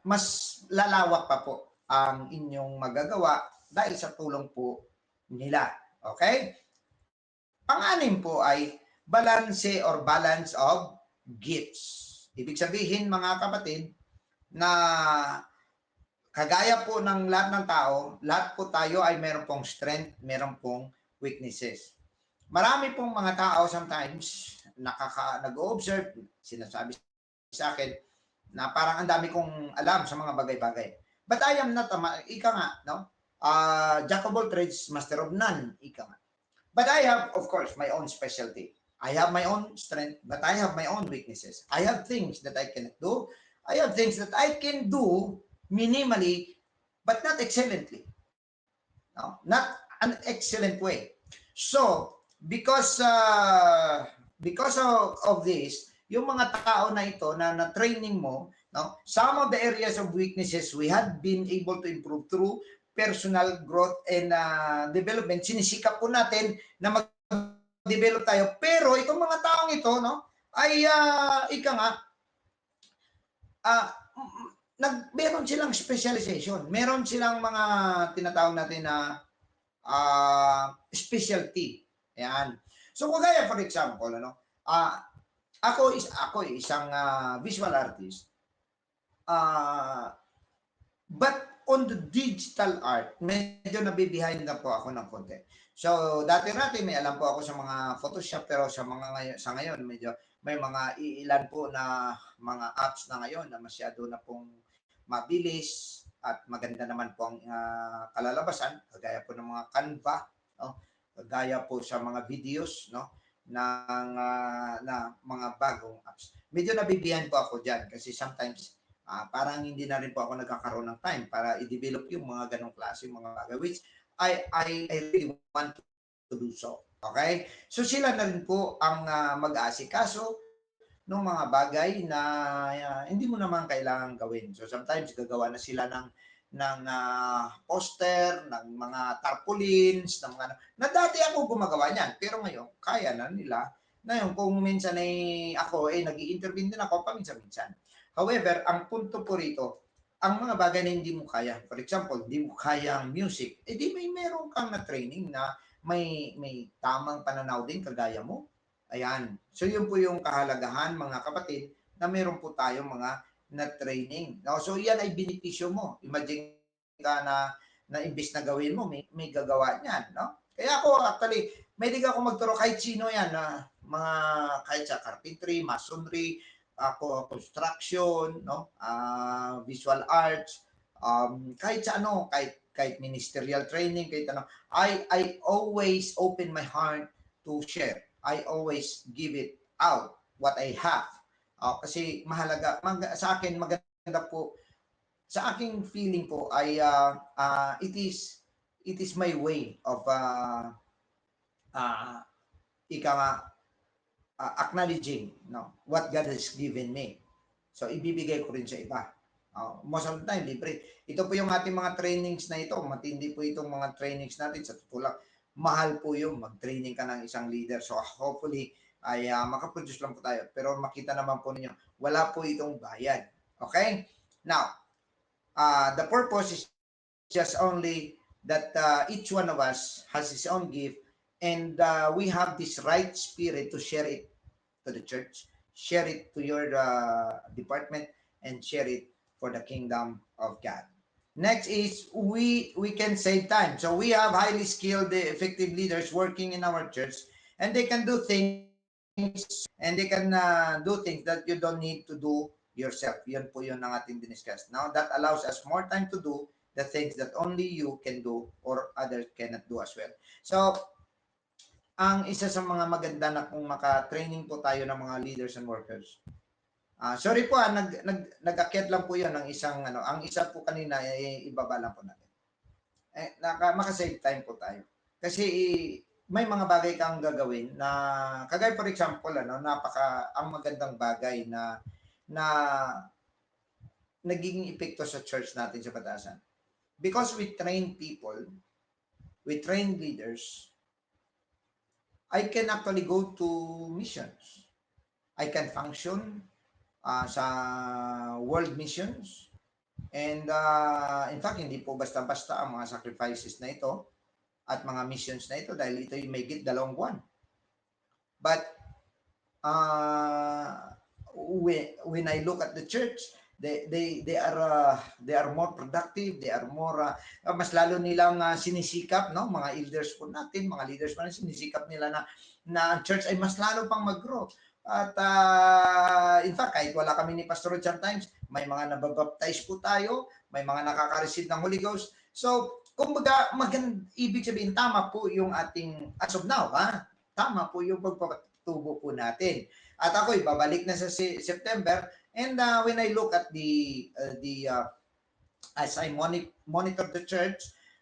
mas lalawak pa po ang inyong magagawa dahil sa tulong po nila. Okay? Pang-anim po ay balance of gifts. Ibig sabihin, mga kapatid, na kagaya po ng lahat ng tao, lahat po tayo ay meron pong strength, meron pong weaknesses. Marami pong mga tao sometimes nag-observe, sinasabi sa akin na parang ang dami kong alam sa mga bagay-bagay. But I am not, ika nga, no? Jack of all trades, master of none, ika nga. But I have, of course, my own specialty. I have my own strength, but I have my own weaknesses. I have things that I cannot do. I have things that I can do minimally, but not excellently. No? Not an excellent way. So, because of this, yung mga tao na ito na training mo, no? Some of the areas of weaknesses we had been able to improve through personal growth and development. Sinisikap po natin na mag-develop tayo. Pero itong mga taong ito, no, ay ika nga, ah, meron silang specialization. Meron silang mga tinatawag natin na specialty. Ayan. So kagaya for example, ako isang visual artist. Ah, but on the digital art, medyo nabibehind na po ako ng konti. So, dati-dati may alam po ako sa mga Photoshop, pero sa ngayon medyo may mga iilan po na mga apps na ngayon na masyado na pong mabilis at maganda naman po ang kalalabasan, kagaya po ng mga Canva, no? Kagaya po sa mga videos, no? Na mga bagong apps. Medyo nabibihan po ako diyan kasi sometimes parang hindi na rin po ako nagkakaroon ng time para i-develop yung mga ganong klase mga bagay, which I really want to do so. Okay? So sila na rin po ang mag-aasikaso ng mga bagay na hindi mo naman kailangan gawin. So sometimes gagawa na sila ng poster, ng mga tarpaulins, ng mga na dati ako gumagawa niyan, pero ngayon kaya na nila. Ngayon kung minsan ay ako nag-i-intervene din ako paminsan-minsan. However, ang punto po rito, ang mga bagay na hindi mo kaya, for example, hindi mo kaya ang music, edi meron kang na training na may tamang pananaw din kagaya mo. Ayan. So yun po yung kahalagahan mga kapatid na meron po tayong mga na training. No? So yan ay benepisyo mo. Imagine ka na imbis na gawin mo, may gagawa niyan. No? Kaya ako actually, may ako magturo kahit sino yan na mga kahit sa carpentry, masonry, construction, no? Visual arts, kahit sa ano, kahit ministerial training, kahit ano, I always open my heart to share. I always give it out what I have. Kasi mahalaga sa akin maganda po sa aking feeling po ay it is my way of uh, ika nga acknowledging what God has given me. So ibibigay ko rin sa iba. Most of the time, libre. Ito po yung ating mga trainings na ito. Matindi po itong mga trainings natin. Sa totoo lang, mahal po yung mag-training ka ng isang leader. So hopefully, ay makaproduce lang po tayo. Pero makita naman po ninyo, wala po itong bayad. Okay? Now, the purpose is just only that each one of us has his own gift and we have this right spirit to share it to the church, share it to your department, and share it for the kingdom of God. Next is we can save time. So we have highly skilled, effective leaders working in our church, and they can do things and they can do things that you don't need to do yourself. Yun po yun ang ating diniscuss. Now, that allows us more time to do the things that only you can do or others cannot do as well. So, ang isa sa mga maganda na kung maka-training po tayo ng mga leaders and workers. Sorry po, nag-akyat lang po 'yon ng isang ang isa po kanina ibaba lang po natin. Maka-save time po tayo. Kasi may mga bagay kang gagawin na kagaya for example ang magandang bagay na nagiging epekto sa church natin sa Batasan. Because we train people, we train leaders, I can actually go to missions. I can function sa world missions. And in fact, hindi po basta-basta ang mga sacrifices na ito at mga missions na ito dahil ito yung may git 2 buwan. But when I look at the church, they are more productive, they are more mas lalo nilang sinisikap, no, mga elders po natin, mga leaders po natin, sinisikap nila na church ay mas lalo pang mag-grow. At in fact, kahit wala kami ni Pastor Richard times, may mga nababaptize po tayo, may mga nakaka-receive ng Holy Ghost. So, kumbaga, ibig sabihin, tama po yung ating, as of now, tama po yung pagpapatubo po natin. At ako'y babalik na sa September, and when I look at as I monitor the church,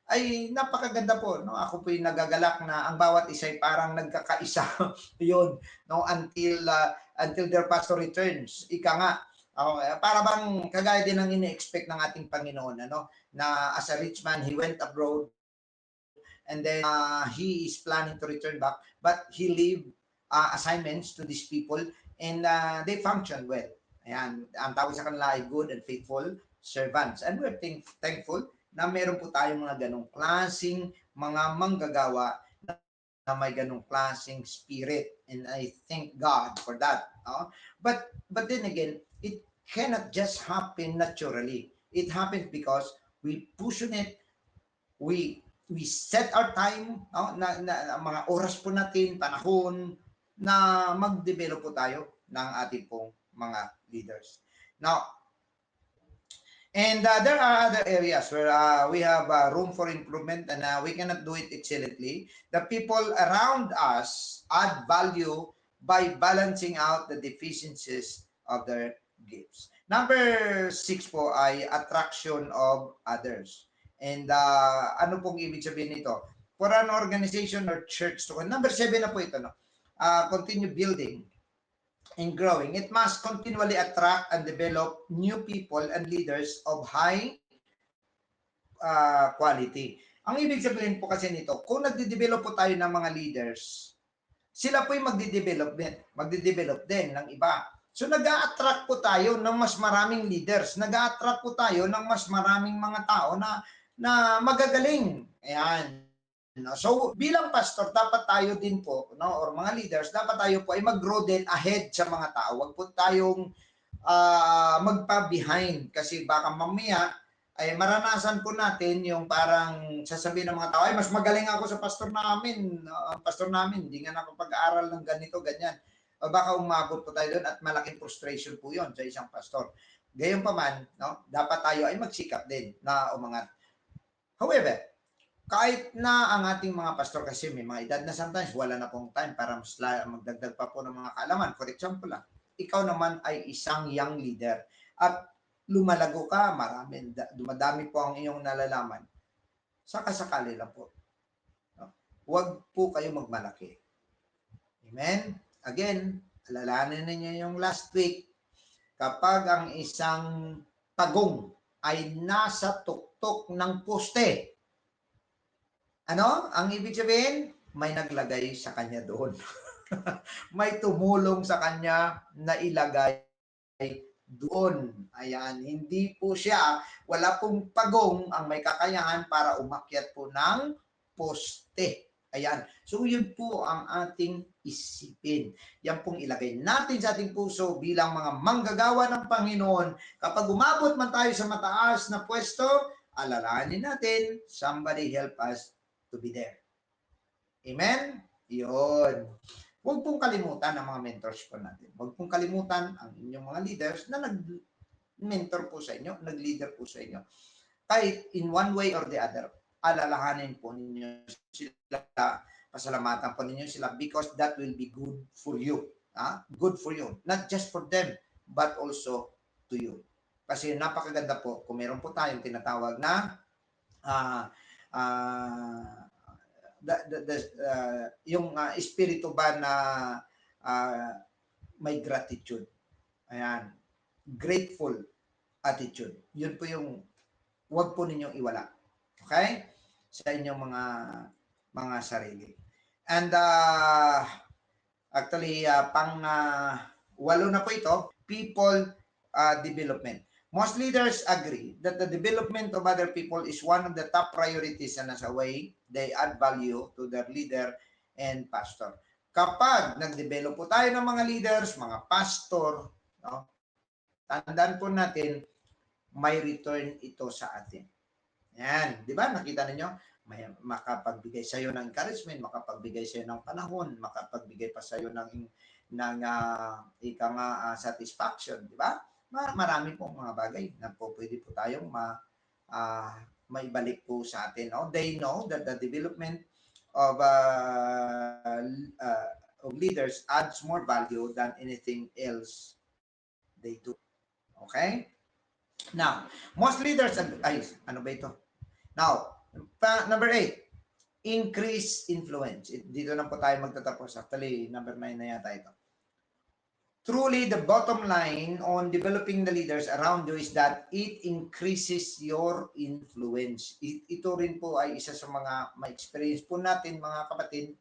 ay napakaganda po, no? Ako po yung nagagalak na ang bawat isa ay parang nagkakaisa yun, no? Until their pastor returns. Ika nga, para bang kagaya din ng ini-expect ng ating Panginoon, na as a rich man, he went abroad, and then he is planning to return back, but he leave assignments to these people, and they function well. Ayan, ang tawag sa kanila ay good and faithful servants. And we're thankful na meron po tayong mga ganong klaseng mga manggagawa na may ganong klaseng spirit. And I thank God for that. No? But then again, it cannot just happen naturally. It happens because we push on it, we set our time, no? na mga oras po natin, panahon, na mag-develop po tayo ng ating pong mga leaders. Now, and there are other areas where we have room for improvement and we cannot do it excellently. The people around us add value by balancing out the deficiencies of their gifts. Number 6 po ay attraction of others. And ano pong ibig sabihin nito? For an organization or church to, number 7 na po ito, no? Continue building and growing, it must continually attract and develop new people and leaders of high quality. Ang ibig sabihin po kasi nito, kung nagde-develop po tayo ng mga leaders, sila po yung magde-develop din ng iba. So nag-a-attract po tayo ng mas maraming leaders, nag-a-attract po tayo ng mas maraming mga tao na magagaling. Ayan. So bilang pastor, dapat tayo din po, no, or mga leaders, dapat tayo po ay mag-grow din ahead sa mga tao. Huwag po tayong magpa-behind kasi baka mamaya ay maranasan po natin yung parang sasabihin ng mga tao, ay mas magaling ako sa pastor namin, hindi nga nakapag-aral ng ganito, ganyan. O baka umabot po tayo doon at malaking frustration po yon sa isang pastor. Gayon pa man, no, dapat tayo ay magsikap din na umangat. However, kahit na ang ating mga pastor kasi may mga edad na sometimes wala na pong time para magdagdag pa po ng mga kaalaman. For example, ikaw naman ay isang young leader at lumalago ka, dumadami po ang iyong nalalaman. Sakasakali lang po. No? Huwag po kayo magmalaki. Amen? Again, alalahanin ninyo yung last week, kapag ang isang tagong ay nasa tuktok ng poste, ano? Ang ibig sabihin, may naglagay sa kanya doon. May tumulong sa kanya na ilagay doon. Ayan, hindi po siya, wala pong pagong ang may kakayahan para umakyat po ng poste. Ayan. So yun po ang ating isipin. Yan pong ilagay natin sa ating puso bilang mga manggagawa ng Panginoon. Kapag umabot man tayo sa mataas na pwesto, alalahanin natin, somebody help us to be there. Amen? Yun. Huwag pong kalimutan ang mga mentors po natin. Huwag pong kalimutan ang inyong mga leaders na nag-mentor po sa inyo, nag-leader po sa inyo. Kahit in one way or the other, alalahanin po ninyo sila, pasalamatan po ninyo sila because that will be good for you. Good for you. Not just for them, but also to you. Kasi napakaganda po kung meron po tayong tinatawag na yung espiritu ba na may gratitude. Ayan. Grateful attitude. Yun po yung huwag po ninyong iwala. Okay? Sa inyong mga sarili. And actually, walo na po ito, people development. Most leaders agree that the development of other people is one of the top priorities and as a way they add value to their leader and pastor. Kapag nag-develop po tayo ng mga leaders, mga pastor, no, tandaan po natin, may return ito sa atin. Yan, di ba? Nakita ninyo? May makapagbigay sa iyo ng encouragement, makapagbigay sa iyo ng panahon, makapagbigay pa sa iyo ng satisfaction, di ba? Marami pong mga bagay na po pwede po tayong maibalik po sa atin. No? They know that the development of leaders adds more value than anything else they do. Okay? Now, most leaders, ano ba ito? Now, number 8, increase influence. Dito na po tayo magtatapos. Actually, number 9 na yata ito. Truly, the bottom line on developing the leaders around you is that it increases your influence. Ito rin po ay isa sa mga ma-experience po natin, mga kapatid,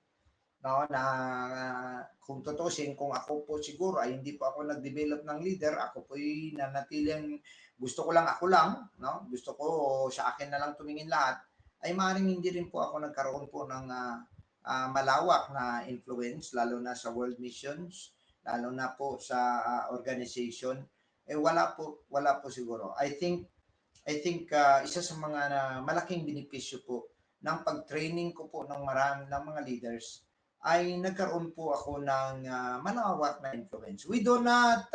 no, na kung tutusin, kung ako po siguro ay hindi po ako nag-develop ng leader, ako po ay nanatiling gusto ko lang ako lang, no? Gusto ko sa akin na lang tumingin lahat, ay maaaring hindi rin po ako nagkaroon po ng malawak na influence, lalo na sa world missions, lalo na po sa organization. Wala po siguro. I think isa sa mga malaking benepisyo po ng pag-training ko po ng marami ng mga leaders ay nagkaroon po ako ng malawak na influence. We do not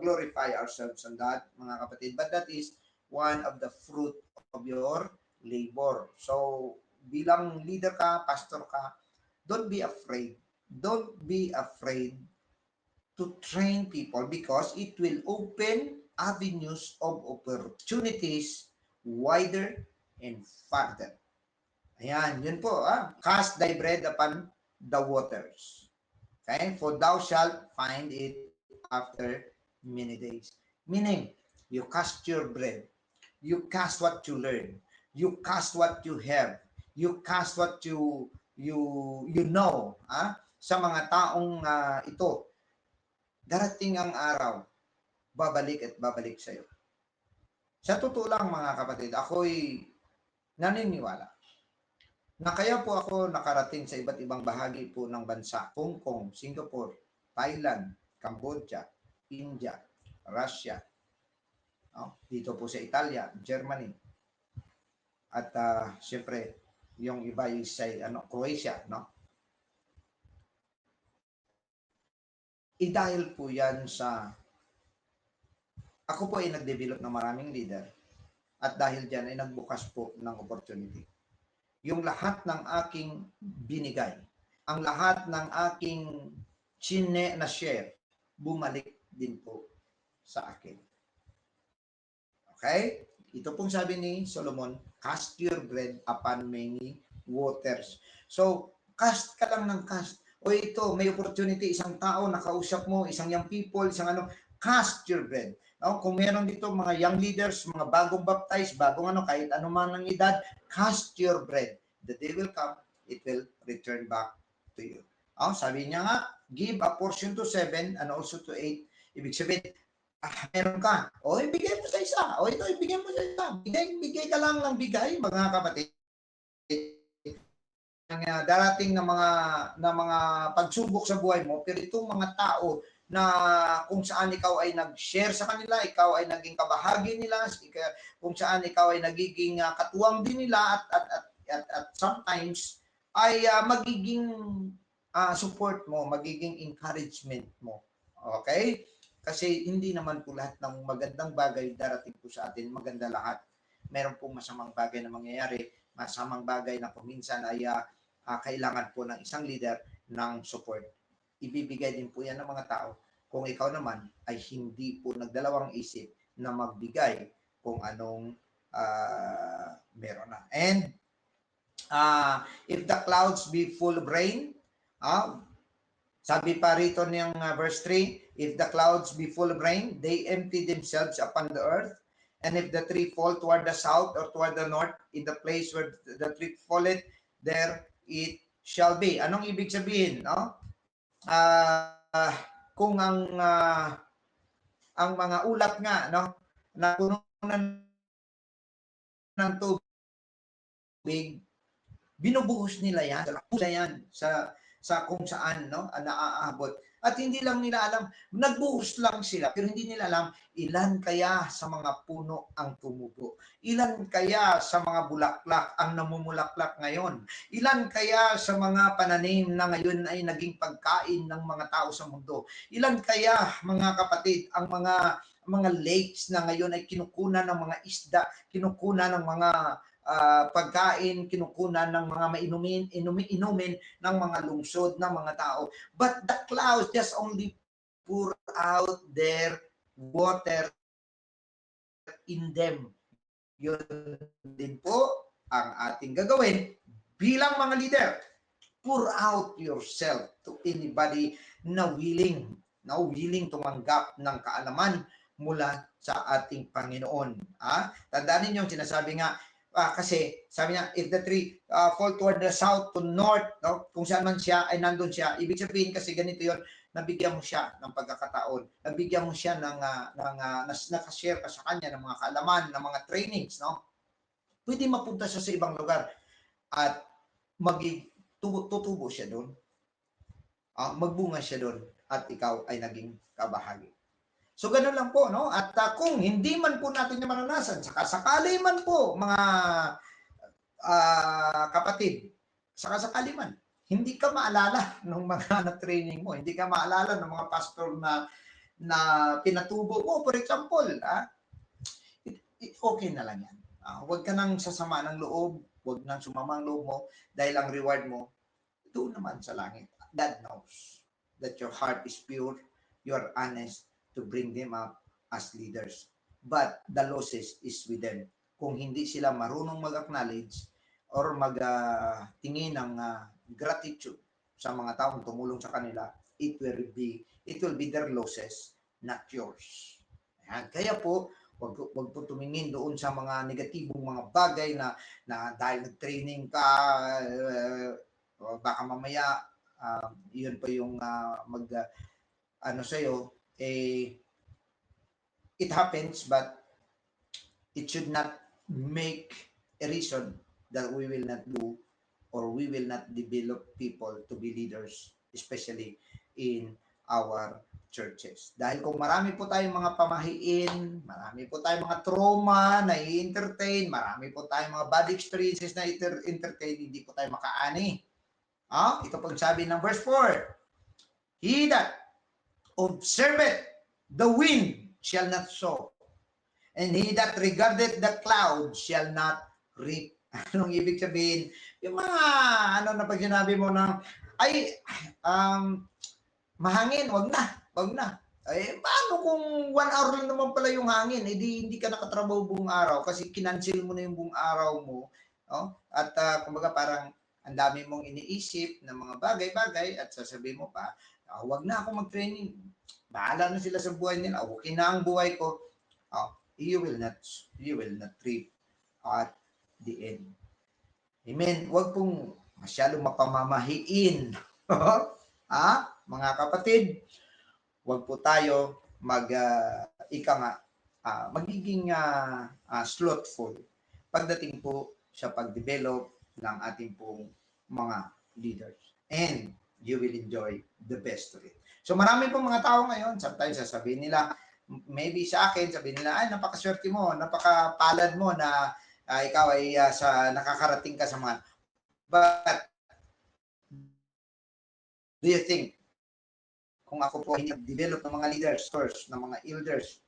glorify ourselves on that, mga kapatid, but that is one of the fruit of your labor. So, bilang leader ka, pastor ka, don't be afraid. Don't be afraid to train people because it will open avenues of opportunities wider and farther. Ayan, yun po. Cast thy bread upon the waters. Okay? For thou shalt find it after many days. Meaning, you cast your bread. You cast what you learn. You cast what you have. You cast what you know sa mga taong ito. Darating ang araw, babalik at babalik sa iyo. Sa totoo lang mga kapatid, ako'y naniniwala na kaya po ako nakarating sa iba't ibang bahagi po ng bansa, Hong Kong, Singapore, Thailand, Cambodia, India, Russia, dito po sa Italia, Germany, at siyempre, yung iba ay sa Croatia, no? Dahil po yan sa ako po ay nag-develop ng maraming leader at dahil dyan ay nagbukas po ng opportunity. Yung lahat ng aking binigay, ang lahat ng aking na share, bumalik din po sa akin. Okay? Ito pong sabi ni Solomon, cast your bread upon many waters. So, cast ka lang ng cast. O ito, may opportunity, isang tao, nakausap mo, isang young people, isang cast your bread. No? Kung meron dito mga young leaders, mga bagong baptized, bagong kahit anuman ng edad, cast your bread. The day will come, it will return back to you. Sabi niya nga, give a portion to 7 and also to 8. Ibig sabihin, meron ka. Ibigay mo sa isa. Ito, ibigay mo sa isa. Bigay ka lang ng bigay, mga kapatid. Darating na mga pagsubok sa buhay mo, pero itong mga tao na kung saan ikaw ay nag-share sa kanila, ikaw ay naging kabahagi nila, kung saan ikaw ay nagiging katuwang din nila at sometimes ay magiging support mo, magiging encouragement mo. Okay? Kasi hindi naman po lahat ng magandang bagay darating po sa atin, maganda lahat. Meron pong masamang bagay na mangyayari, masamang bagay na kuminsan ay kailangan po ng isang leader ng support. Ibibigay din po yan ng mga tao kung ikaw naman ay hindi po nagdalawang isip na magbigay kung anong meron na. And if the clouds be full of rain, sabi pa rito niyang verse 3, if the clouds be full of rain, they empty themselves upon the earth. And if the tree fall toward the south or toward the north, in the place where the tree falleth, there it shall be. Anong ibig sabihin? No? Kung ang mga ulap nga, no, na puno ng tubig, binubuhos nila yan sa kung saan naaabot. At hindi lang nila alam, nagbuhos lang sila, pero hindi nila alam ilan kaya sa mga puno ang tumubo. Ilan kaya sa mga bulaklak ang namumulaklak ngayon. Ilan kaya sa mga pananim na ngayon ay naging pagkain ng mga tao sa mundo. Ilan kaya, mga kapatid, ang mga lakes na ngayon ay kinukunan ng mga isda, kinukunan ng mga pagkain, kinukunan ng mga inumin ng mga lungsod ng mga tao. But the clouds just only pour out their water in them. Yun din po ang ating gagawin bilang mga leader. Pour out yourself to anybody na willing tumanggap ng kaalaman mula sa ating Panginoon. Tandaan ninyo, sinasabi nga, Kasi sabi niya, if the tree fall toward the south to north, no? Kung saan man siya ay nandun siya, ibig sabihin kasi ganito yon, nabigyan mo siya ng pagkakataon, nabigyan mo siya nakashare ka sa kanya ng mga kaalaman, ng mga trainings, no? Pwede mapunta siya sa ibang lugar at tutubo siya doon. Magbunga siya doon at ikaw ay naging kabahagi. So ganoon lang po, no? At kung hindi man po natin yung maranasan, sakali man po mga kapatid, sakali man, hindi ka maalala ng mga na-training mo, hindi ka maalala ng mga pastor na pinatubo mo, for example, okay na lang yan. Huwag ka nang sasama ng loob, huwag nang sumama ang loob mo dahil ang reward mo doon naman sa langit. God knows that your heart is pure, you are honest to bring them up as leaders. But the losses is with them. Kung hindi sila marunong mag-acknowledge or magtingin ng gratitude sa mga taong tumulong sa kanila, it will be their losses, not yours. Ayan. Kaya po, wag po tumingin doon sa mga negatibong mga bagay na dahil nag-training ka, baka mamaya yun pa yung sa'yo, it happens, but it should not make a reason that we will not do or we will not develop people to be leaders, especially in our churches. Dahil kung marami po tayong mga pamahiin, marami po tayong mga trauma na i-entertain, marami po tayong mga bad experiences na i-entertain, hindi po tayo makaani. Ito pag sabi ng verse 4, he that observeth the wind shall not sow, and he that regardeth the cloud shall not reap. Anong ibig sabihin? Yung mga, na pag sinabi mo ng, mahangin, wag na. Paano kung 1 hour lang naman pala yung hangin? Hindi ka nakatrabaho buong araw kasi kinancel mo na yung buong araw mo. At kumbaga parang ang dami mong iniisip ng mga bagay-bagay at sasabihin mo pa, wag na ako mag-training. Bahala na sila sa buhay nila. Okay na ang buhay ko. You will not reap at the end. Amen. Wag pong masyadong mapamamahiin. Mga kapatid, wag po tayo magiging slothful pagdating po sa pag-develop ng ating pong mga leaders. And you will enjoy the best of it. So marami pong mga tao ngayon, sometimes sasabihin nila, maybe sa akin, sabihin nila, napakaswerte mo, napakapalad mo na ikaw ay nakakarating ka sa mga, but do you think kung ako po ay nag-develop ng mga leaders first, ng mga elders,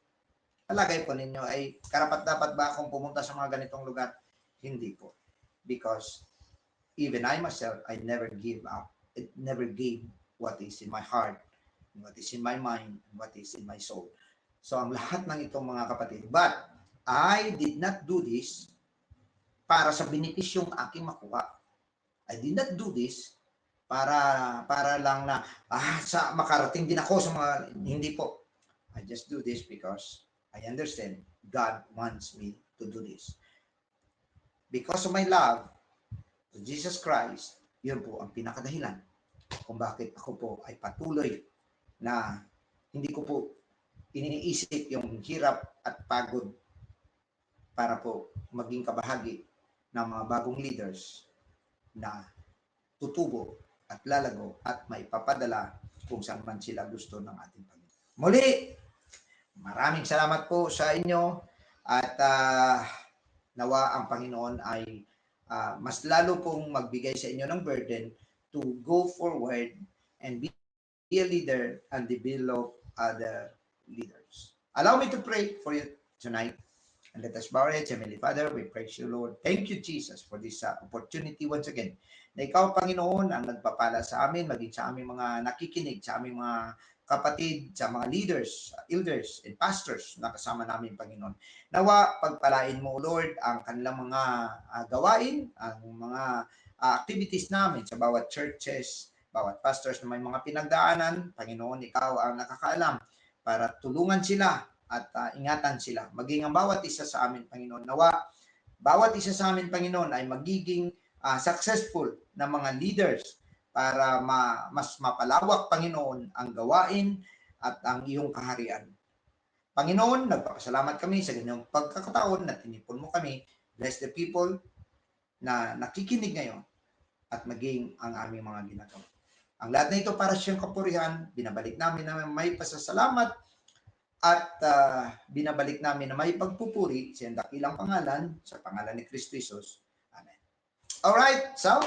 palagay po ninyo ay karapat-dapat ba akong pumunta sa mga ganitong lugar? Hindi po. Because even I myself, I never give up. It never gave what is in my heart, what is in my mind, what is in my soul. So ang lahat ng itong mga kapatid. But I did not do this para sa benepisyong aking makuha. I did not do this para lang na sa makarating din ako sa mga, hindi po. I just do this because I understand God wants me to do this. Because of my love to Jesus Christ, yun po ang pinakadahilan kung bakit ako po ay patuloy na hindi ko po iniisip yung hirap at pagod para po maging kabahagi ng mga bagong leaders na tutubo at lalago at maipapadala kung saan man sila gusto ng ating Panginoon. Muli, maraming salamat po sa inyo at nawa ang Panginoon ay mas lalo pong magbigay sa inyo ng burden to go forward and be a leader and develop other leaders. Allow me to pray for you tonight. And let us bow our heads. Heavenly Father, we praise you, Lord. Thank you, Jesus, for this opportunity once again. Na ikaw, Panginoon, ang nagpapala sa amin, maging sa aming mga nakikinig, sa aming mga kapatid, sa mga leaders, elders, and pastors na kasama namin, Panginoon. Nawa, pagpalain mo, Lord, ang kanilang mga gawain, ang mga activities namin sa bawat churches, bawat pastors na may mga pinagdaanan. Panginoon, ikaw ang nakakaalam para tulungan sila at ingatan sila. Maging ang bawat isa sa amin, Panginoon, nawa bawat isa sa amin, Panginoon, ay magiging successful na mga leaders para mas mapalawak, Panginoon, ang gawain at ang iyong kaharian. Panginoon, nagpapasalamat kami sa ganyang pagkakataon na tinipon mo kami. Bless the people na nakikinig ngayon at maging ang aming mga ginagawa. Ang lahat na ito para siyang kapurihan, binabalik namin na may pasasalamat at binabalik namin na may pagpupuri sa dakilang pangalan, sa pangalan ni Kristo Jesus. Amen. Alright, so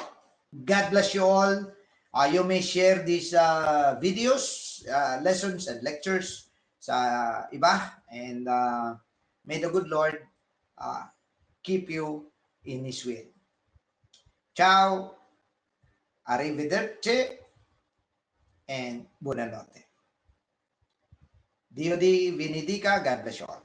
God bless you all. You may share these videos, lessons, and lectures sa iba. And may the good Lord keep you in His will. Ciao, arrivederci, and buonanotte. Dio di benedica. God bless you all.